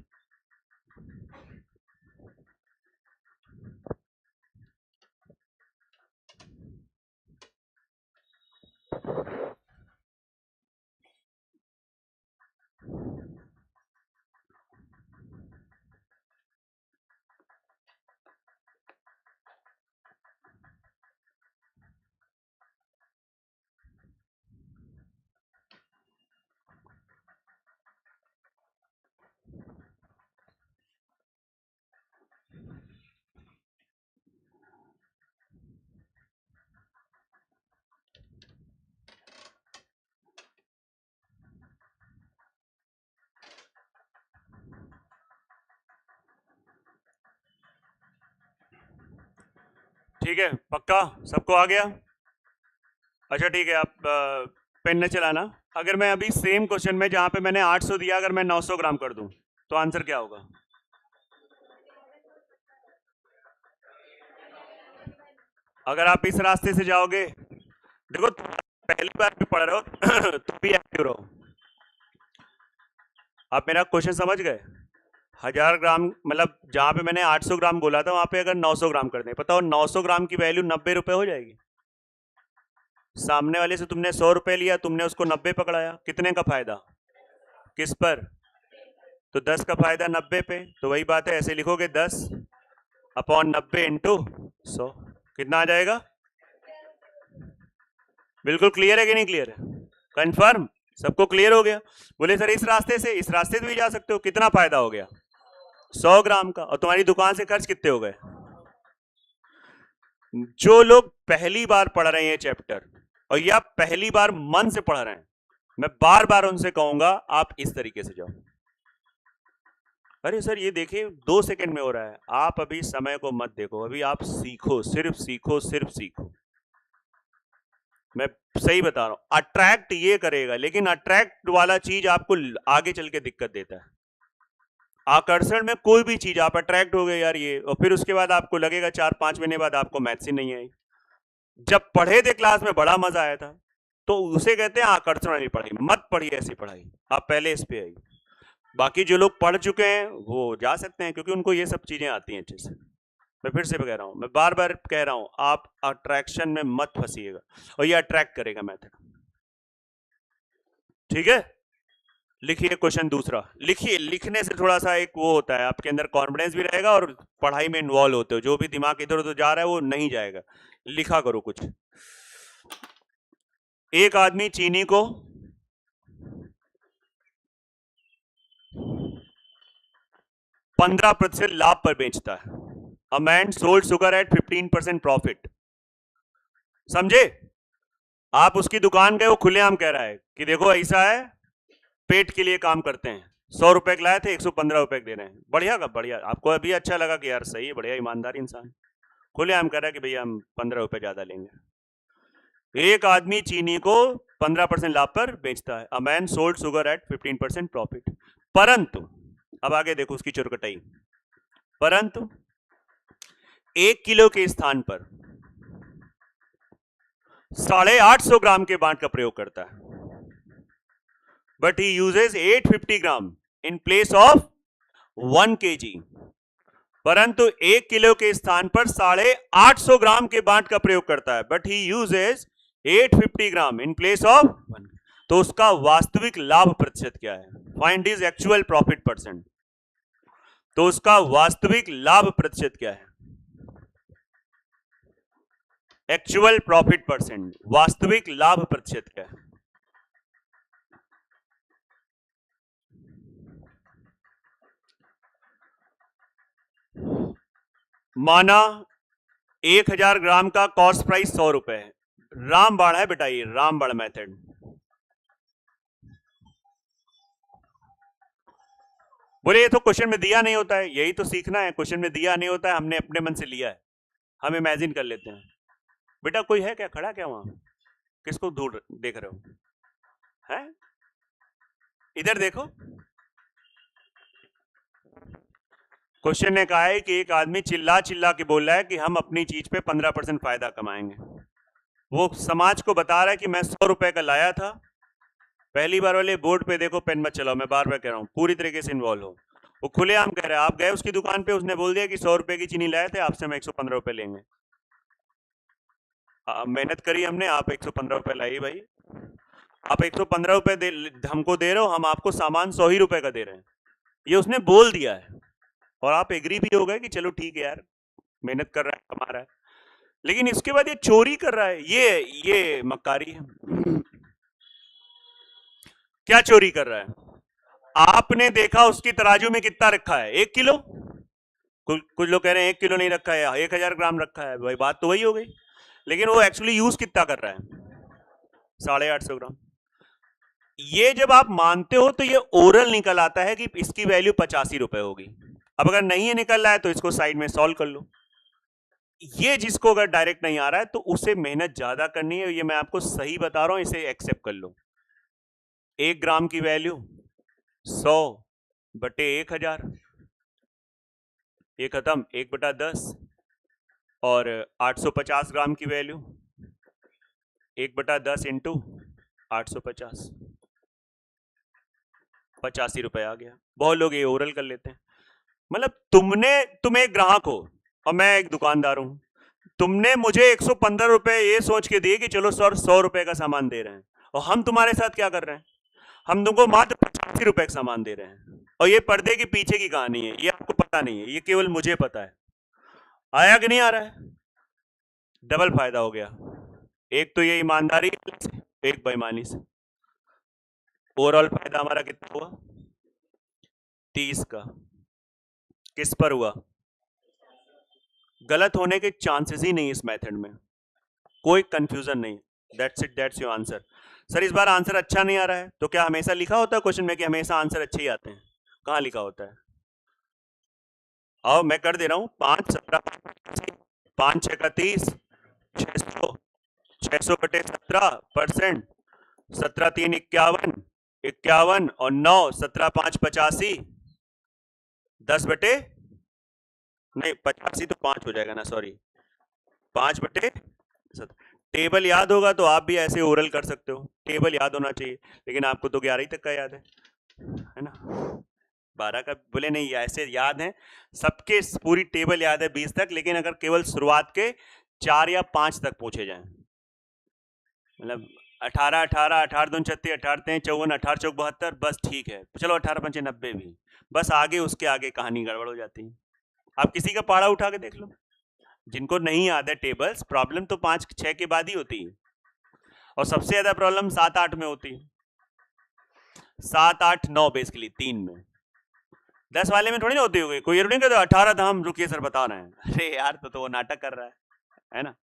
[SPEAKER 1] ठीक है, पक्का सबको आ गया? अच्छा ठीक है, आप पेन न चलाना। अगर मैं अभी सेम क्वेश्चन में, जहां पे मैंने 800 दिया, अगर मैं 900 ग्राम कर दूं, तो आंसर क्या होगा? अगर आप इस रास्ते से जाओगे, देखो पहली बार भी पढ़ रहे हो तो भी एक्टिव रहो। आप मेरा क्वेश्चन समझ गए? 1000 ग्राम मतलब जहां पे मैंने 800 ग्राम बोला था, वहां पे अगर 900 ग्राम कर दें, पता हो 900 ग्राम की वैल्यू 90 रुपए हो जाएगी। सामने वाले से तुमने 100 रुपए लिया, तुमने उसको 90 पकड़ाया, कितने का फायदा? किस पर? तो 10 का फायदा 90 पे। तो वही बात है, ऐसे लिखोगे 10 अपॉन 90 इंटू 100, कितना आ जाएगा? बिल्कुल क्लियर है कि नहीं क्लियर है? कंफर्म? सबको क्लियर हो गया? बोले सर इस रास्ते से भी जा सकते हो, कितना फायदा हो गया? 100 ग्राम का। और तुम्हारी दुकान से खर्च कितने हो गए? जो लोग पहली बार पढ़ रहे हैं चैप्टर और या पहली बार मन से पढ़ रहे हैं, मैं बार बार उनसे कहूंगा आप इस तरीके से जाओ। अरे सर ये देखिए 2 सेकंड में हो रहा है। आप अभी समय को मत देखो, अभी आप सीखो, सिर्फ सीखो, सिर्फ सीखो। मैं सही बता रहा हूं, अट्रैक्ट ये करेगा, लेकिन अट्रैक्ट वाला चीज आपको आगे चल के दिक्कत देता है। आकर्षण में कोई भी चीज आप अट्रैक्ट हो गए यार ये, और फिर उसके बाद आपको लगेगा 4-5 महीने बाद आपको मैथ्स ही नहीं आई। जब पढ़े थे क्लास में बड़ा मजा आया था, तो उसे कहते हैं आकर्षण वाली पढ़ाई। मत पढ़िए ऐसी पढ़ाई, आप पहले इस पे आइए। बाकी जो लोग पढ़ चुके हैं वो जा सकते हैं, क्योंकि उनको ये सब चीजें आती हैं अच्छे से। मैं फिर से कह रहा हूं, मैं बार बार कह रहा हूं, आप अट्रैक्शन में मत फंसिएगा, और ये अट्रैक्ट करेगा मेथड। ठीक है, लिखिए क्वेश्चन दूसरा। लिखिए, लिखने से थोड़ा सा एक वो होता है, आपके अंदर कॉन्फिडेंस भी रहेगा और पढ़ाई में इन्वॉल्व होते हो। जो भी दिमाग इधर उधर जा रहा है वो नहीं जाएगा, लिखा करो कुछ। एक आदमी चीनी को 15% लाभ पर बेचता है। A man sold sugar at 15% profit. समझे? आप उसकी दुकान गए, वो खुलेआम कह रहा है कि देखो ऐसा है, पेट के लिए काम करते हैं, 100 रुपए लाए थे, 115 रुपए दे रहे हैं। बढ़िया का बढ़िया, आपको अभी अच्छा लगा कि यार सही है, बढ़िया ईमानदार इंसान। खुलेआम कह रहा है कि भैया हम 15 रुपए ज्यादा लेंगे। एक आदमी चीनी को 15% लाभ पर बेचता है। A man sold sugar at 15% profit. परंतु अब आगे देखो उसकी चुरकटाई। परंतु 1 किलो के स्थान पर 850 ग्राम के बांट का प्रयोग करता है। But he uses 850 gram in place of 1 kg। परंतु 1 किलो के स्थान पर 850 ग्राम के बांट का प्रयोग करता है। But he uses 850 gram in place of 1। तो उसका वास्तविक लाभ प्रतिशत क्या है? Find his actual profit percent. तो उसका वास्तविक लाभ प्रतिशत क्या है? एक्चुअल प्रॉफिट परसेंट, वास्तविक लाभ प्रतिशत क्या है? माना 1000 ग्राम का कॉस्ट प्राइस 100 रुपए है। रामबाण है बेटा, ये रामबाण मेथड। बोले ये तो क्वेश्चन में दिया नहीं होता है। यही तो सीखना है, क्वेश्चन में दिया नहीं होता है, हमने अपने मन से लिया है, हम इमेजिन कर लेते हैं। बेटा कोई है क्या खड़ा, क्या वहां? किसको दूर देख रहे हो? हैं? इधर देखो। क्वेश्चन ने कहा है कि एक आदमी चिल्ला चिल्ला के बोल रहा है कि हम अपनी चीज पे 15% फायदा कमाएंगे। वो समाज को बता रहा है कि मैं 100 रुपए का लाया था। पहली बार वाले बोर्ड पे देखो, पेन मत चलाओ, मैं बार बार कह रहा हूँ, पूरी तरीके से इन्वॉल्व हो। वो खुलेआम कह रहा है, आप गए उसकी दुकान पे, उसने बोल दिया कि 100 रुपए की चीनी लाए थे, आपसे हम 115 रुपए लेंगे। मेहनत करी हमने, आप 115 रुपए लाई भाई, आप 115 रुपए हमको दे रहे हो, हम आपको सामान 100 ही रुपए का दे रहे हैं। ये उसने बोल दिया है और आप एग्री भी हो गए कि चलो ठीक है यार, मेहनत कर रहा है, कमा रहा है। लेकिन इसके बाद ये चोरी कर रहा है, ये मक्कारी है। क्या चोरी कर रहा है? आपने देखा उसकी तराजू में कितना रखा है? 1 किलो। कुछ लोग कह रहे हैं 1 किलो नहीं रखा है, 1000 ग्राम रखा है। भाई बात तो वही हो गई, लेकिन वो एक्चुअली यूज कितना कर रहा है? 850 ग्राम। ये जब आप मानते हो तो ये ओरल निकल आता है कि इसकी वैल्यू 85 रुपए होगी। अब अगर नहीं है निकल रहा है तो इसको साइड में सॉल्व कर लो। ये जिसको अगर डायरेक्ट नहीं आ रहा है तो उसे मेहनत ज्यादा करनी है, ये मैं आपको सही बता रहा हूं, इसे एक्सेप्ट कर लो। 1 ग्राम की वैल्यू 100 बटे 1000, ये खत्म, 1/10। और 850 ग्राम की वैल्यू 1/10 इंटू 850, 85 रुपए आ गया। बहुत लोग ये ओरल कर लेते हैं। मतलब तुम एक ग्राहक हो और मैं एक दुकानदार हूं, तुमने मुझे 115 रुपए ये सोच के दिए कि चलो सर 100 रुपए का सामान दे रहे हैं, और हम तुम्हारे साथ क्या कर रहे हैं? हम तुमको मात्र 85 रुपए का सामान दे रहे हैं, और ये पर्दे के पीछे की कहानी है, ये आपको पता नहीं है, ये केवल मुझे पता है। आया कि नहीं आ रहा है? डबल फायदा हो गया, एक तो ये ईमानदारी, एक बेईमानी से। ओवरऑल फायदा हमारा कितना हुआ? 30 का। किस पर हुआ? गलत होने के चांसेस ही नहीं इस मेथड में, कोई कंफ्यूजन नहीं। That's it, that's your answer. Sir इस बार आंसर अच्छा नहीं आ रहा है, तो क्या हमेशा लिखा होता है क्वेश्चन में कि हमेशा आंसर अच्छे ही आते हैं? कहाँ लिखा होता है? आओ मैं कर दे रहा हूं। 5 7 5 6 का 30, 600, 600 बटे 17%, 17 3 51, 51 और 9, 17 5 85, 10 बटे नहीं 85 तो 5 हो जाएगा ना, सॉरी 5 बटे 7। टेबल याद होगा तो आप भी ऐसे ओरल कर सकते हो, टेबल याद होना चाहिए, लेकिन आपको तो 11 ही तक का याद है ना? 12 का बोले नहीं, ऐसे याद है सबके, पूरी टेबल याद है 20 तक, लेकिन अगर केवल शुरुआत के 4 या 5 तक पूछे जाएं, मतलब 18 18 18 2 36 18 3 54 18 चौक 72, बस ठीक है, चलो 18 5 90 भी, बस आगे उसके आगे कहानी गड़बड़ हो जाती है। आप किसी का पाड़ा उठा के देख लो, जिनको नहीं याद है टेबल्स, प्रॉब्लम तो 5 6 के बाद ही होती है, और सबसे ज्यादा प्रॉब्लम 7 8 में होती है। 7 8 9 बेसिकली 3 में, 10 वाले में थोड़ी ना होती होगी, कोई ये नहीं कहता 18 था, हम रुकिए सर बता रहे हैं, अरे यार तो वो नाटक कर रहा है ना?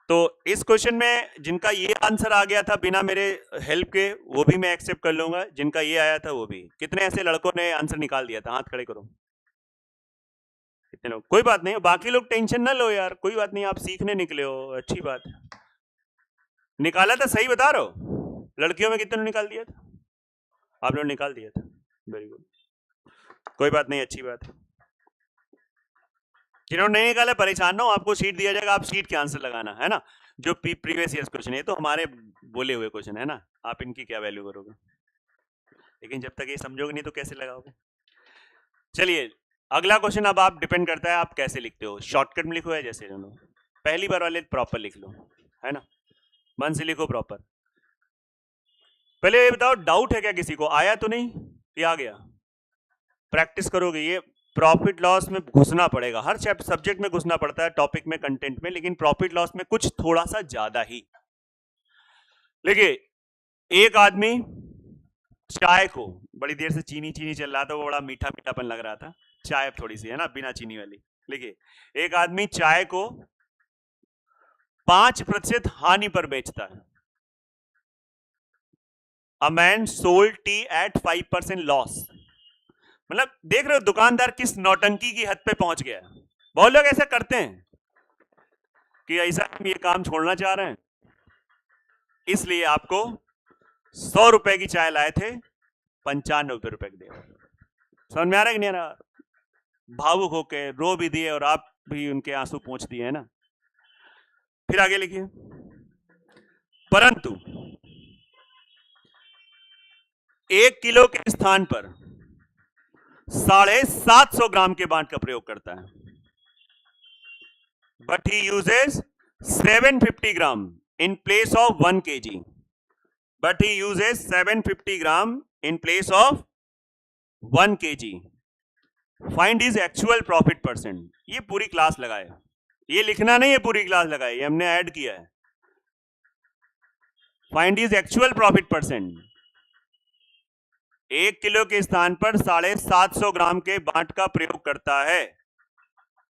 [SPEAKER 1] तो इस क्वेश्चन में जिनका ये आंसर आ गया था बिना मेरे हेल्प के, वो भी मैं एक्सेप्ट कर लूंगा, जिनका ये आया था वो भी। कितने ऐसे लड़कों ने आंसर निकाल दिया था? हाथ खड़े करो। कितने लोग? कोई बात नहीं, बाकी लोग टेंशन ना लो यार, कोई बात नहीं, आप सीखने निकले हो, अच्छी बात है। निकाला था, सही बता रहे हो? लड़कियों में कितने निकाल दिया था? आप लोग निकाल दिया था, वेरी गुड, कोई बात नहीं, अच्छी बात है। जिन्होंने नहीं निकाला परेशान ना हो, आपको सीट दिया जाएगा, आप सीट के आंसर लगाना है ना, जो प्रीवियस ईयर क्वेश्चन है, तो हमारे बोले हुए क्वेश्चन है ना, आप इनकी क्या वैल्यू करोगे? लेकिन जब तक ये समझोगे नहीं तो कैसे लगाओगे? चलिए अगला क्वेश्चन, अब आप डिपेंड करता है आप कैसे लिखते हो, शॉर्टकट में लिखो या जैसे दोनों, पहली बार वाले प्रॉपर लिख लो, है ना, मन से लिखो प्रॉपर। पहले ये बताओ, डाउट है क्या किसी को? आया तो नहीं? ये आ गया? प्रैक्टिस करोगे, ये प्रॉफिट लॉस में घुसना पड़ेगा, हर सब्जेक्ट में घुसना पड़ता है, टॉपिक में, कंटेंट में, लेकिन प्रॉफिट लॉस में कुछ थोड़ा सा ज्यादा ही। देखिए एक आदमी चाय को, बड़ी देर से चीनी चीनी चल रहा था, वो बड़ा मीठा मीठापन लग रहा था, चाय थोड़ी सी है ना बिना चीनी वाली। देखिए एक आदमी चाय को 5% हानि पर बेचता है। A man sold tea at 5% loss. मतलब देख रहे हो दुकानदार किस नौटंकी की हद पे पहुंच गया। बहुत लोग ऐसा करते हैं कि ऐसा हम ये काम छोड़ना चाह रहे हैं, इसलिए आपको 100 रुपए की चाय लाए थे, 95 रुपए की दे। समझ में आ रहा है कि नहीं आ रहा? भावुक होके रो भी दिए और आप भी उनके आंसू पोंछ दिए, है ना? फिर आगे लिखिए, परंतु 1 किलो के स्थान पर 750 ग्राम के बाट का प्रयोग करता है, but he uses 750 gram in place of 1 kg, but he uses 750 gram in place of 1 kg. Find his actual profit percent. ये पूरी क्लास लगाए, ये लिखना नहीं है, पूरी क्लास लगाए, ये हमने ऐड किया है। Find his actual profit percent. 1 kilo के स्थान पर 750 ग्राम के बाट का प्रयोग करता है।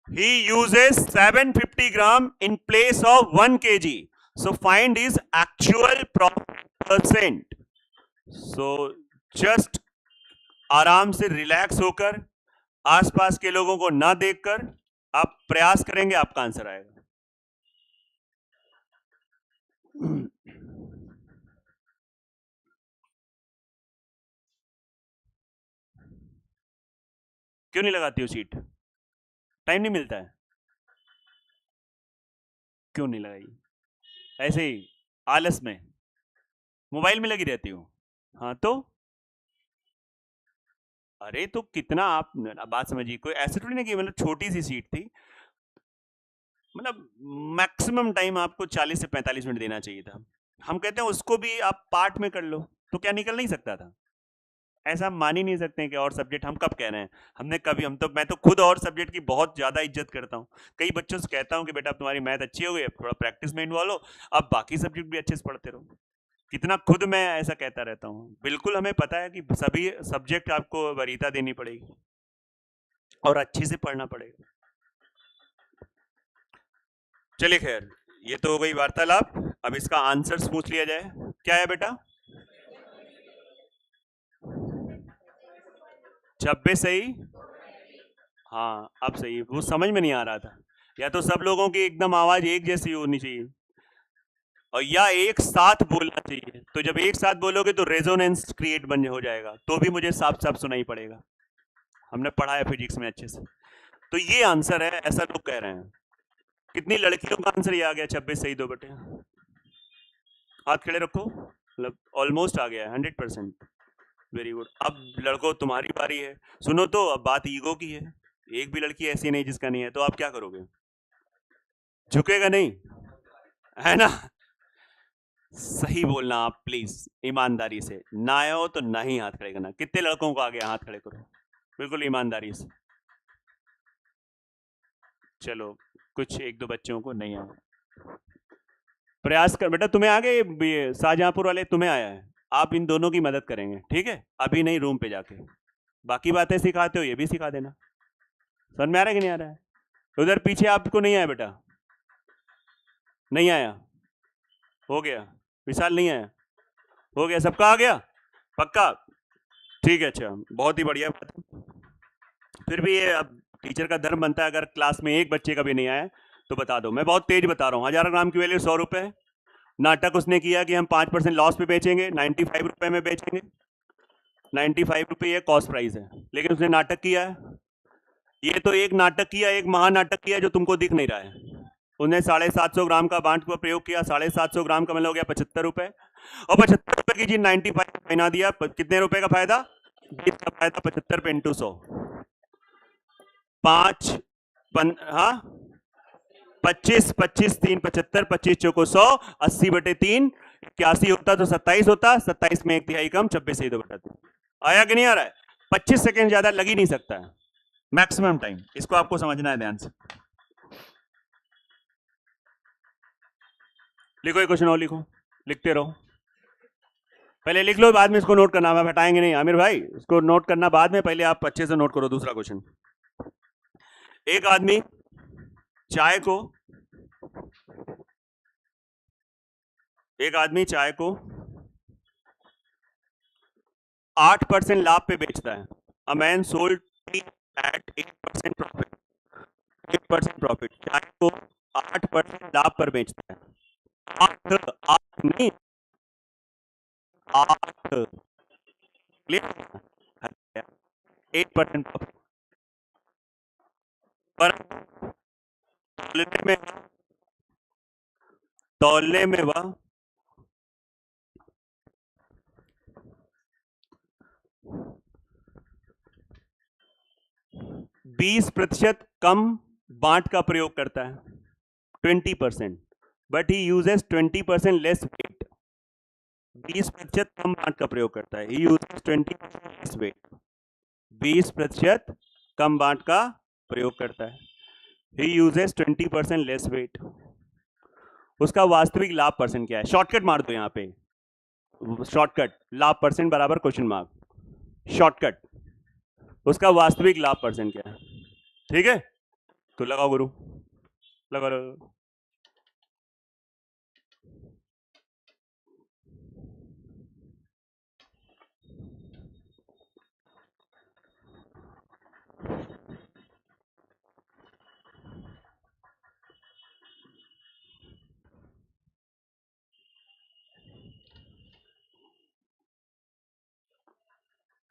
[SPEAKER 1] He uses 750 gram in place of 1 kg. So find his actual profit percent. So just आराम से रिलैक्स होकर, आसपास के लोगों को ना देखकर आप प्रयास करेंगे, आपका आंसर आएगा। क्यों नहीं लगाती हो सीट? टाइम नहीं मिलता है? क्यों नहीं लगाई? ऐसे ही आलस में, मोबाइल में लगी रहती हो? हाँ तो अरे तो कितना, आप बात समझिए, कोई ऐसे थोड़ी ना कि मतलब छोटी सी सीट थी, मतलब मैक्सिमम टाइम आपको 40 से 45 मिनट देना चाहिए था। हम कहते हैं उसको भी आप पार्ट में कर लो, तो क्या निकल नहीं सकता था? ऐसा हम मान ही नहीं सकते हैं कि और सब्जेक्ट, हम कब कह रहे हैं? हमने कभी, मैं तो खुद और सब्जेक्ट की बहुत ज्यादा इज्जत करता हूँ। कई बच्चों से कहता हूँ कि बेटा तुम्हारी मैथ अच्छी हो गई, अब थोड़ा प्रैक्टिस में इन्वॉल्व हो, अब बाकी सब्जेक्ट भी अच्छे से पढ़ते रहो। कितना खुद मैं ऐसा कहता रहता हूँ। बिल्कुल हमें पता है कि सभी सब्जेक्ट आपको वरीयता देनी पड़ेगी और अच्छे से पढ़ना पड़ेगा। चलिए खैर, ये तो हो गई वार्तालाप। अब इसका आंसर्स पूछ लिया जाए। क्या है बेटा? 26 सही? हाँ अब सही। वो समझ में नहीं आ रहा था, या तो सब लोगों की एकदम आवाज एक जैसी होनी चाहिए और या एक साथ बोलना चाहिए। तो जब एक साथ बोलोगे तो रेजोनेंस क्रिएट बन हो जाएगा, तो भी मुझे साफ साफ सुनाई पड़ेगा। हमने पढ़ा है फिजिक्स में अच्छे से। तो ये आंसर है, ऐसा लोग कह रहे हैं। कितनी लड़कियों का आंसर ये आ गया? 26 सही 2 बटे। हाथ खड़े रखो, मतलब ऑलमोस्ट आ गया है 100%। Very good. अब लड़कों तुम्हारी बारी है। सुनो तो, अब बात ईगो की है। एक भी लड़की ऐसी नहीं जिसका नहीं है, तो आप क्या करोगे? झुकेगा नहीं, है ना? सही बोलना आप प्लीज, ईमानदारी से। ना आया हो तो ना ही हाथ खड़े करना। कितने लड़कों को आ गया? हाथ खड़े करो बिल्कुल ईमानदारी से। चलो, कुछ एक दो बच्चों को नहीं आया। प्रयास कर बेटा, तुम्हें आ गए? शाहजहांपुर वाले तुम्हें आया है, आप इन दोनों की मदद करेंगे, ठीक है? अभी नहीं, रूम पे जाके। बाकी बातें सिखाते हो, ये भी सिखा देना। समझ में आ रहा है कि नहीं आ रहा है? उधर पीछे आपको नहीं आया बेटा? नहीं आया? हो गया। विशाल नहीं आया? हो गया, सबका आ गया पक्का? ठीक है, अच्छा, बहुत ही बढ़िया बात है। फिर भी ये अब टीचर का धर्म बनता है, अगर क्लास में एक बच्चे का भी नहीं आया तो बता दो। मैं बहुत तेज बता रहा हूँ। 1000 ग्राम की वैल्यू 100 रुपए है। नाटक उसने किया कि हम 5% लॉस पे बेचेंगे, 95 रुपए में बेचेंगे। 95 रुपए ये कॉस्ट प्राइस है, लेकिन उसने नाटक किया है। ये तो एक नाटक किया, एक महानाटक किया जो तुमको दिख नहीं रहा है। उन्हें 750 ग्राम का बांट का प्रयोग किया। 750 ग्राम का मतलब हो गया 75 रुपए, और 75 रुपए की जी 95 महीना दिया। कितने रुपए का फायदा? 20 का फायदा। 75 पे इंटू 100, 5 हाँ 25 25 3 75, 25 चौको 100, 80 बटे 3 81 होता तो 27 होता। 27 में 1/3 कम, 26 सही 2 बटा 3। आया कि नहीं आ रहा है? 25 सेकंड ज्यादा लग ही नहीं सकता है, मैक्सिमम टाइम। इसको आपको समझना है ध्यान से। लिखो, एक क्वेश्चन और लिखो, लिखते रहो। पहले लिख लो, बाद में इसको नोट करना। हम हटाएंगे नहीं आमिर भाई, इसको नोट करना बाद में, पहले आप अच्छे से नोट करो। दूसरा क्वेश्चन, एक आदमी चाय को 8% लाभ पे बेचता है। A man sold tea at 8% profit. 8% profit. चाय को 8% लाभ पर बेचता है। 8 8 नहीं, 8 क्लियर? 8% प्रॉफिट पर तौलने में वह 20% कम बांट का प्रयोग करता है, 20%, but he uses 20% less weight. 20% कम बांट का प्रयोग करता है, ही यूजेस 20% लेस वेट। 20% कम बांट का प्रयोग करता है, ही यूजेस 20% लेस वेट। उसका वास्तविक लाभ परसेंट क्या है? शॉर्टकट मार दो यहाँ पे, शॉर्टकट। लाभ परसेंट बराबर क्वेश्चन मार्क, शॉर्टकट। उसका वास्तविक लाभ परसेंट क्या है? ठीक है, तो लगाओ गुरु, लगाओ।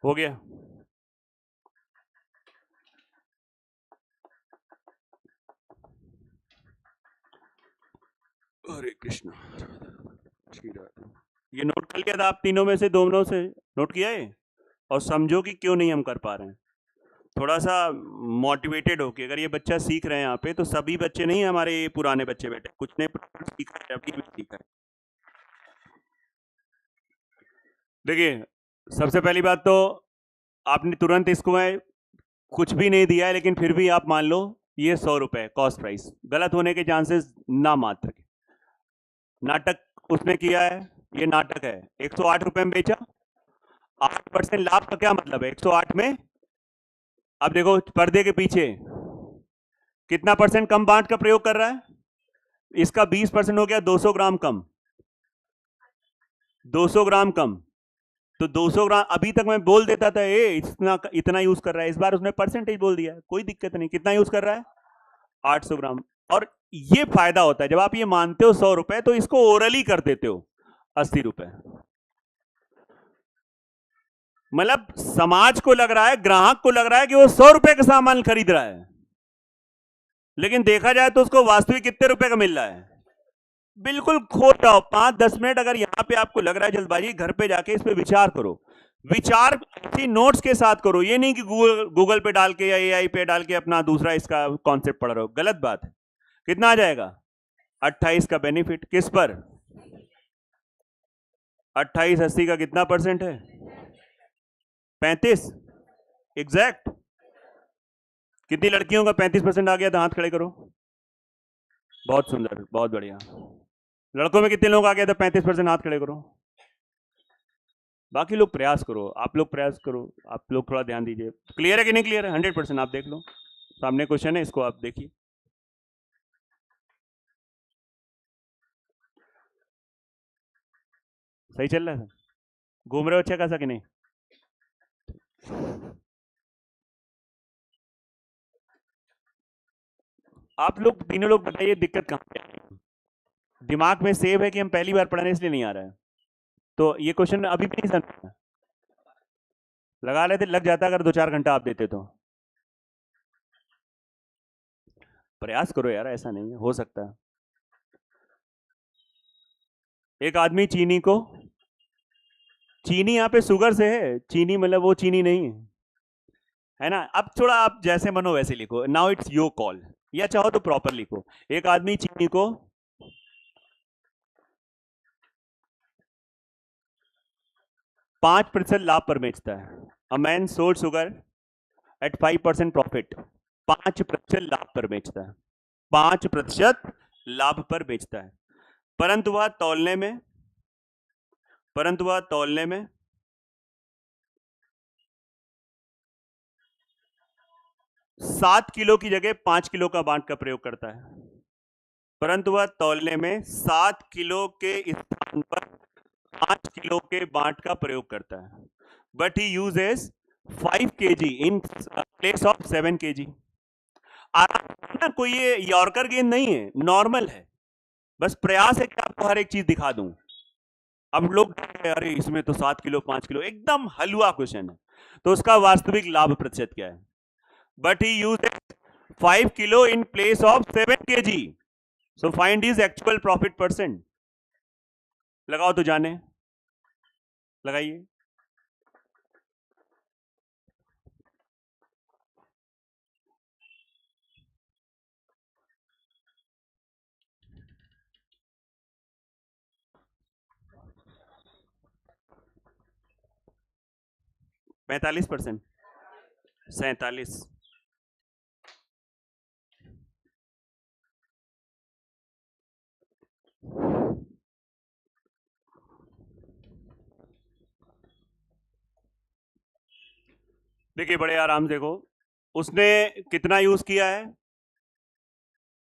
[SPEAKER 1] हो गया? हरे कृष्ण। ये नोट कर लिया था आप तीनों में से? दोनों से नोट किया है? और समझो कि क्यों नहीं हम कर पा रहे हैं। थोड़ा सा मोटिवेटेड हो कि अगर ये बच्चा सीख रहे हैं यहाँ पे, तो सभी बच्चे नहीं हमारे पुराने बच्चे बैठे, कुछ ने सीखा है, अभी भी सीखा है। देखिए, सबसे पहली बात तो आपने तुरंत इसको मैं कुछ भी नहीं दिया है, लेकिन फिर भी आप मान लो ये 100 रुपए कॉस्ट प्राइस, गलत होने के चांसेस ना मात्र के। नाटक उसने किया है, ये नाटक है। 108 रुपए में बेचा, 8% लाभ का क्या मतलब है 108 में? अब देखो पर्दे के पीछे कितना परसेंट कम बांट का प्रयोग कर रहा है, इसका 20% हो गया, 200 ग्राम कम, 200 ग्राम कम। तो 200 ग्राम अभी तक मैं बोल देता था ए इतना इतना यूज कर रहा है, इस बार उसने परसेंटेज बोल दिया, कोई दिक्कत नहीं। कितना यूज कर रहा है? 800 ग्राम। और ये फायदा होता है जब आप ये मानते हो 100 रुपए, तो इसको ओरली कर देते हो 80 रुपए। मतलब समाज को लग रहा है, ग्राहक को लग रहा है कि वो 100 रुपए का सामान खरीद रहा है, लेकिन देखा जाए तो उसको वास्तविक कितने रुपए का मिल रहा है? बिल्कुल खो जाओ। 5-10 मिनट अगर यहां पे आपको लग रहा है जल्दबाजी, घर पे जाके इस पे विचार करो। विचार इसी नोट्स के साथ करो, ये नहीं कि गूगल पे डाल के या एआई पे डाल के अपना दूसरा इसका कॉन्सेप्ट पढ़ रहे हो, गलत बात है। कितना आ जाएगा? 28 का बेनिफिट किस पर? 28 80 का कितना परसेंट है? 35 एग्जैक्ट। कितनी लड़कियों का 35% आ गया था? हाथ खड़े करो। बहुत सुंदर, बहुत बढ़िया। लड़कों में कितने लोग आ गया था 35%? हाथ खड़े करो। बाकी लोग प्रयास करो, आप लोग प्रयास करो, आप लोग थोड़ा ध्यान दीजिए। क्लियर है कि नहीं क्लियर है? 100%। आप देख लो, सामने क्वेश्चन है, इसको आप देखिए। सही चल रहा है? घूम रहे हो अच्छा खासा कि नहीं? आप लोग तीनों लोग बताइए दिक्कत कहां पे है? दिमाग में सेव है कि हम पहली बार पढ़ने इसलिए नहीं आ रहा है? तो ये क्वेश्चन अभी भी नहीं समझ लगा लेते, लग जाता अगर 2-4 घंटा आप देते तो। प्रयास करो यार, ऐसा नहीं है, हो सकता है। एक आदमी चीनी को, चीनी यहाँ पे शुगर से है, चीनी मतलब वो चीनी नहीं है ना। अब थोड़ा आप जैसे मनो वैसे लिखो, नाउ इट्स योर कॉल, या चाहो तो प्रॉपर लिखो। एक आदमी चीनी को 5% लाभ पर बेचता है। A man sold sugar at 5% profit. 5% लाभ पर बेचता है, 5% लाभ पर बेचता है। परंतु वह तौलने में 7 किलो की जगह 5 किलो का बांट का प्रयोग करता है। परंतु वह तौलने में 7 किलो के स्थान पर 5 किलो के बांट का प्रयोग करता है। But he uses 5 kg in place of 7 kg। ना कोई ये यॉर्कर गेंद नहीं है, नॉर्मल है, बस प्रयास है कि आपको हर एक चीज दिखा दूं। अब लोग अरे इसमें तो 7 किलो 5 किलो, एकदम हलवा क्वेश्चन है। तो उसका वास्तविक लाभ प्रतिशत क्या है? But he uses 5 kilo in place of 7 kg। So find his actual profit percent. लगाओ तो जाने, लगाइए। %45, 47। देखिए बड़े आराम से देखो, उसने कितना यूज किया है?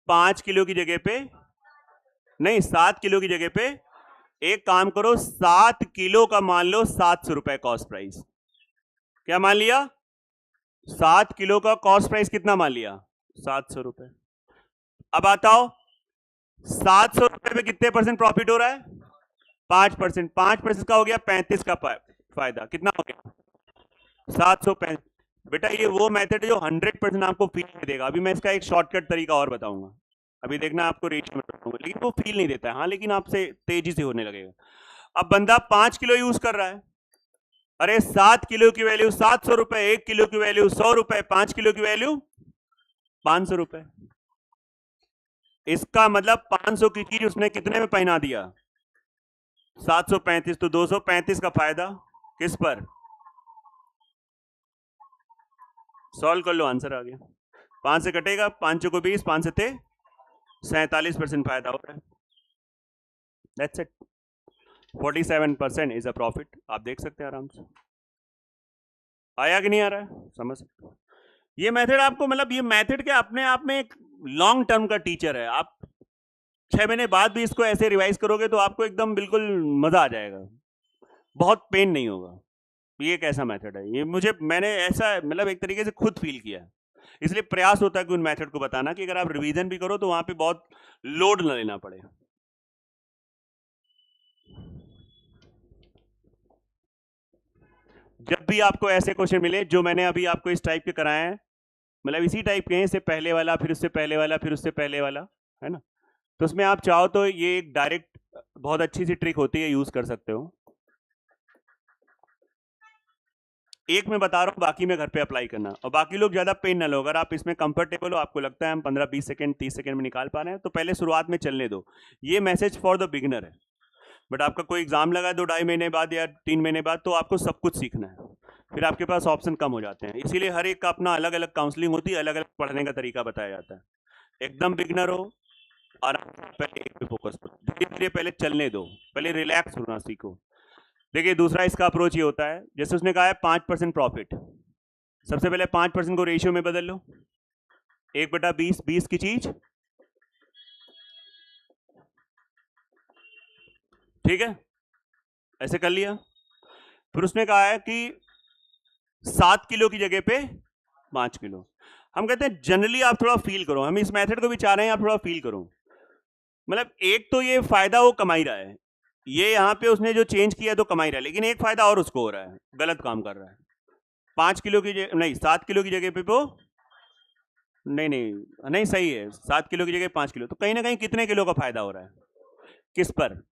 [SPEAKER 1] 5 किलो की जगह पे नहीं, 7 किलो की जगह पे। एक काम करो, 7 किलो का मान लो 700 रुपए कॉस्ट प्राइस। क्या मान लिया? 7 किलो का कॉस्ट प्राइस कितना मान लिया? 700 रुपए। अब बताओ 700 रुपए में कितने परसेंट प्रॉफिट हो रहा है? 5%। 5% का हो गया 35 का फायदा। कितना हो गया? 735। बेटा ये वो मेथड है जो 100% आपको फील नहीं देगा। अभी मैं इसका एक शॉर्टकट तरीका और बताऊंगा, अभी देखना आपको रेशियो में बताऊंगा, लेकिन वो फील नहीं देता है। हाँ, लेकिन आपसे तेजी से होने लगेगा। अब बंदा 5 किलो यूज कर रहा है, अरे 7 किलो की वैल्यू 700 रुपए, 1 किलो की वैल्यू 100 रुपए, 5 किलो की वैल्यू 500 रुपए। इसका मतलब 500 की चीज उसने कितने में पहना दिया? 735। तो 235 का फायदा किस पर? सॉल्व कर लो, आंसर आ गया। 5 से कटेगा, 5 को 20, 5 से थे 47% फायदा हो रहा है। That's it. 47% is a profit. आप देख सकते हैं आराम से। आया कि नहीं आ रहा है, समझ सकते हो। ये मेथड आपको, मतलब ये मेथड के अपने आप में एक लॉन्ग टर्म का टीचर है। आप 6 महीने बाद भी इसको ऐसे रिवाइज करोगे तो आपको एकदम बिल्कुल मजा आ जाएगा, बहुत पेन नहीं होगा। ये कैसा मेथड है, ये मैंने ऐसा मतलब एक तरीके से खुद फील किया, इसलिए प्रयास होता है कि उन मेथड को बताना कि अगर आप रिवीजन भी करो तो वहां पे बहुत लोड न लेना पड़े। जब भी आपको ऐसे क्वेश्चन मिले जो मैंने अभी आपको इस टाइप के कराए हैं, मतलब इसी टाइप के हैं, इससे पहले वाला, फिर उससे पहले वाला, फिर उससे पहले वाला, है ना, तो उसमें आप चाहो तो ये एक डायरेक्ट बहुत अच्छी सी ट्रिक होती है, यूज कर सकते हो। एक मैं बता रहा हूँ, बाकी में घर पे अप्लाई करना, और बाकी लोग ज्यादा पेन ना लो। अगर आप इसमें कंफर्टेबल हो, आपको लगता है हम 15-20 सेकंड 30 सेकंड में निकाल पा रहे हैं, तो पहले शुरुआत में चलने दो। ये मैसेज फॉर द बिगिनर है। बट आपका कोई एग्जाम लगा 2-2.5 महीने बाद या 3 महीने बाद, तो आपको सब कुछ सीखना है, फिर आपके पास ऑप्शन कम हो जाते हैं। इसीलिए हर एक का अपना अलग अलग काउंसलिंग होती है, अलग अलग पढ़ने का तरीका बताया जाता है। एकदम बिगिनर हो, आराम से पहले एक पे फोकस करो, धीरे धीरे पहले चलने दो, पहले रिलैक्स होना सीखो। देखिए दूसरा इसका अप्रोच ये होता है, जैसे उसने कहा है 5% प्रॉफिट, सबसे पहले 5% को रेशियो में बदल लो, 1/20, 20 की चीज, ठीक है, ऐसे कर लिया। फिर उसने कहा है कि 7 किलो की जगह पे 5 किलो। हम कहते हैं जनरली आप थोड़ा फील करो, हम इस मेथड को भी चाह रहे हैं आप थोड़ा फील करो। मतलब एक तो ये फायदा वो कमा ही रहा है, ये यहाँ पे उसने जो चेंज किया तो कमा ही रहा है, लेकिन एक फायदा और उसको हो रहा है, गलत काम कर रहा है। 5 किलो की जगह नहीं, 7 किलो की जगह पे वो नहीं सही है, 7 किलो की जगह 5 किलो, तो कहीं ना कहीं कितने किलो का फायदा हो रहा है, किस पर?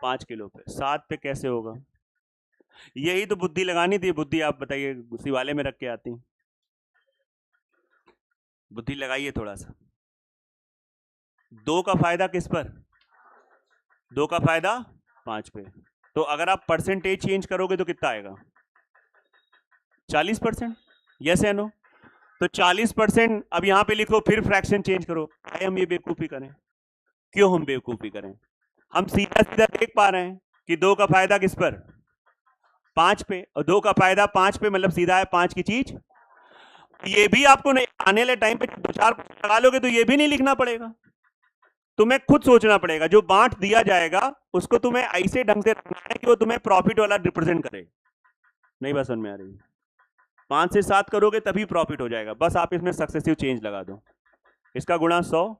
[SPEAKER 1] 5 किलो पे। 7 पे कैसे होगा? यही तो बुद्धि लगानी थी। बुद्धि आप बताइए, उसी वाले में रख के आती, बुद्धि लगाइए थोड़ा सा। 2 का फायदा किस पर? 2 का फायदा 5 पे। तो अगर आप परसेंटेज चेंज करोगे तो कितना आएगा? 40%। यस या नो? तो 40%। अब यहां पे लिखो, फिर फ्रैक्शन चेंज करो। हम ये बेवकूफी करें? क्यों हम बेवकूफी करें? हम सीधा सीधा देख पा रहे हैं कि 2 का फायदा किस पर? 5 पे, और 2 का फायदा 5 पे, मतलब सीधा है 5 की चीज। ये भी आपको नहीं, आने वाले टाइम पे 2-4 लगा लोगे तो ये भी नहीं लिखना पड़ेगा, तुम्हें खुद सोचना पड़ेगा। जो बांट दिया जाएगा उसको तुम्हें ऐसे ढंग से रखना है कि वो तुम्हें प्रॉफिट वाला रिप्रेजेंट करे। नहीं बात समझ में आ रही? 5 से 7 करोगे तभी प्रॉफिट हो जाएगा, बस आप इसमें सक्सेसिव चेंज लगा दो। इसका गुणा 100,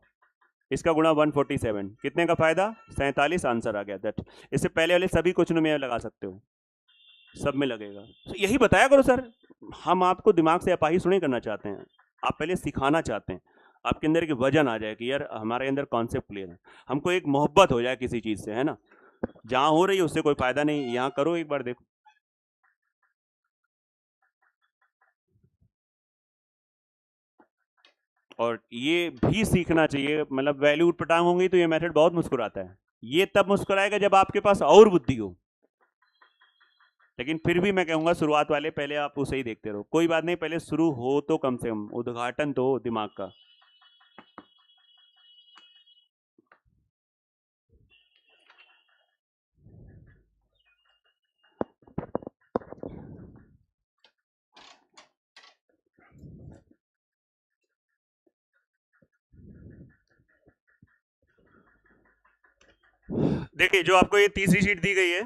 [SPEAKER 1] इसका गुणा 147, कितने का फायदा? 47। आंसर आ गया। दैट, इससे पहले वाले सभी क्वेश्चनों में लगा सकते हो, सब में लगेगा। तो यही बताया करो सर, हम आपको दिमाग से अपाहिज नहीं करना चाहते हैं, आप पहले सिखाना चाहते हैं, आपके अंदर एक वजन आ जाए कि यार हमारे अंदर कॉन्सेप्ट क्लियर है, हमको एक मोहब्बत हो जाए किसी चीज से, है ना। जहां हो रही है उससे कोई फायदा नहीं, यहां करो एक बार, देखो। और ये भी सीखना चाहिए, मतलब वैल्यू उटपटांग होंगी तो ये मेथड बहुत मुस्कुराता है। ये तब मुस्कुराएगा जब आपके पास और बुद्धि हो, लेकिन फिर भी मैं कहूंगा शुरुआत वाले पहले आप उसे ही देखते रहो। कोई बात नहीं, पहले शुरू हो तो कम से कम उद्घाटन तो हो दिमाग का। देखिए जो आपको ये तीसरी शीट दी गई है,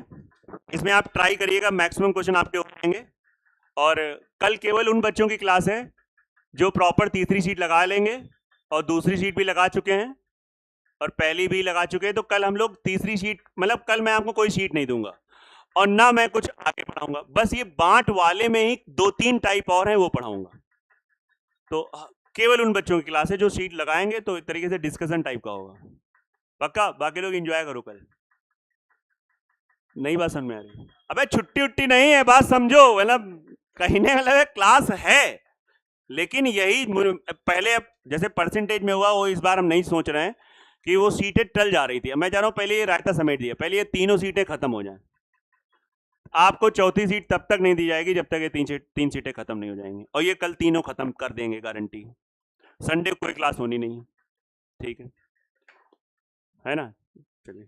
[SPEAKER 1] इसमें आप ट्राई करिएगा, मैक्सिमम क्वेश्चन आपके हो जाएंगे। और कल केवल उन बच्चों की क्लास है जो प्रॉपर तीसरी शीट लगा लेंगे और दूसरी शीट भी लगा चुके हैं और पहली भी लगा चुके हैं। तो कल हम लोग तीसरी शीट, मतलब कल मैं आपको कोई शीट नहीं दूंगा और ना मैं कुछ आगे पढ़ाऊंगा, बस ये बांट वाले में ही 2-3 टाइप और हैं वो पढ़ाऊंगा। तो केवल उन बच्चों की क्लास है जो शीट लगाएंगे, तो एक तरीके से डिस्कशन टाइप का होगा। पक्का? बाकी लोग एंजॉय करो कल। नहीं बात समझ में आ रही? अबे छुट्टी उट्टी नहीं है, बात समझो, मतलब कहने वाला क्लास है, लेकिन यही पहले अब जैसे परसेंटेज में हुआ वो इस बार हम नहीं सोच रहे हैं कि वो सीटें टल जा रही थी। मैं चाह रहा हूं पहले ये रायता समेट दिया, पहले ये तीनों सीटें खत्म हो जाएं। आपको चौथी सीट तब तक नहीं दी जाएगी जब तक ये तीन सीटें खत्म नहीं हो जाएंगी, और ये कल तीनों खत्म कर देंगे, गारंटी। संडे को कोई क्लास होनी नहीं, ठीक है ना? चलिए।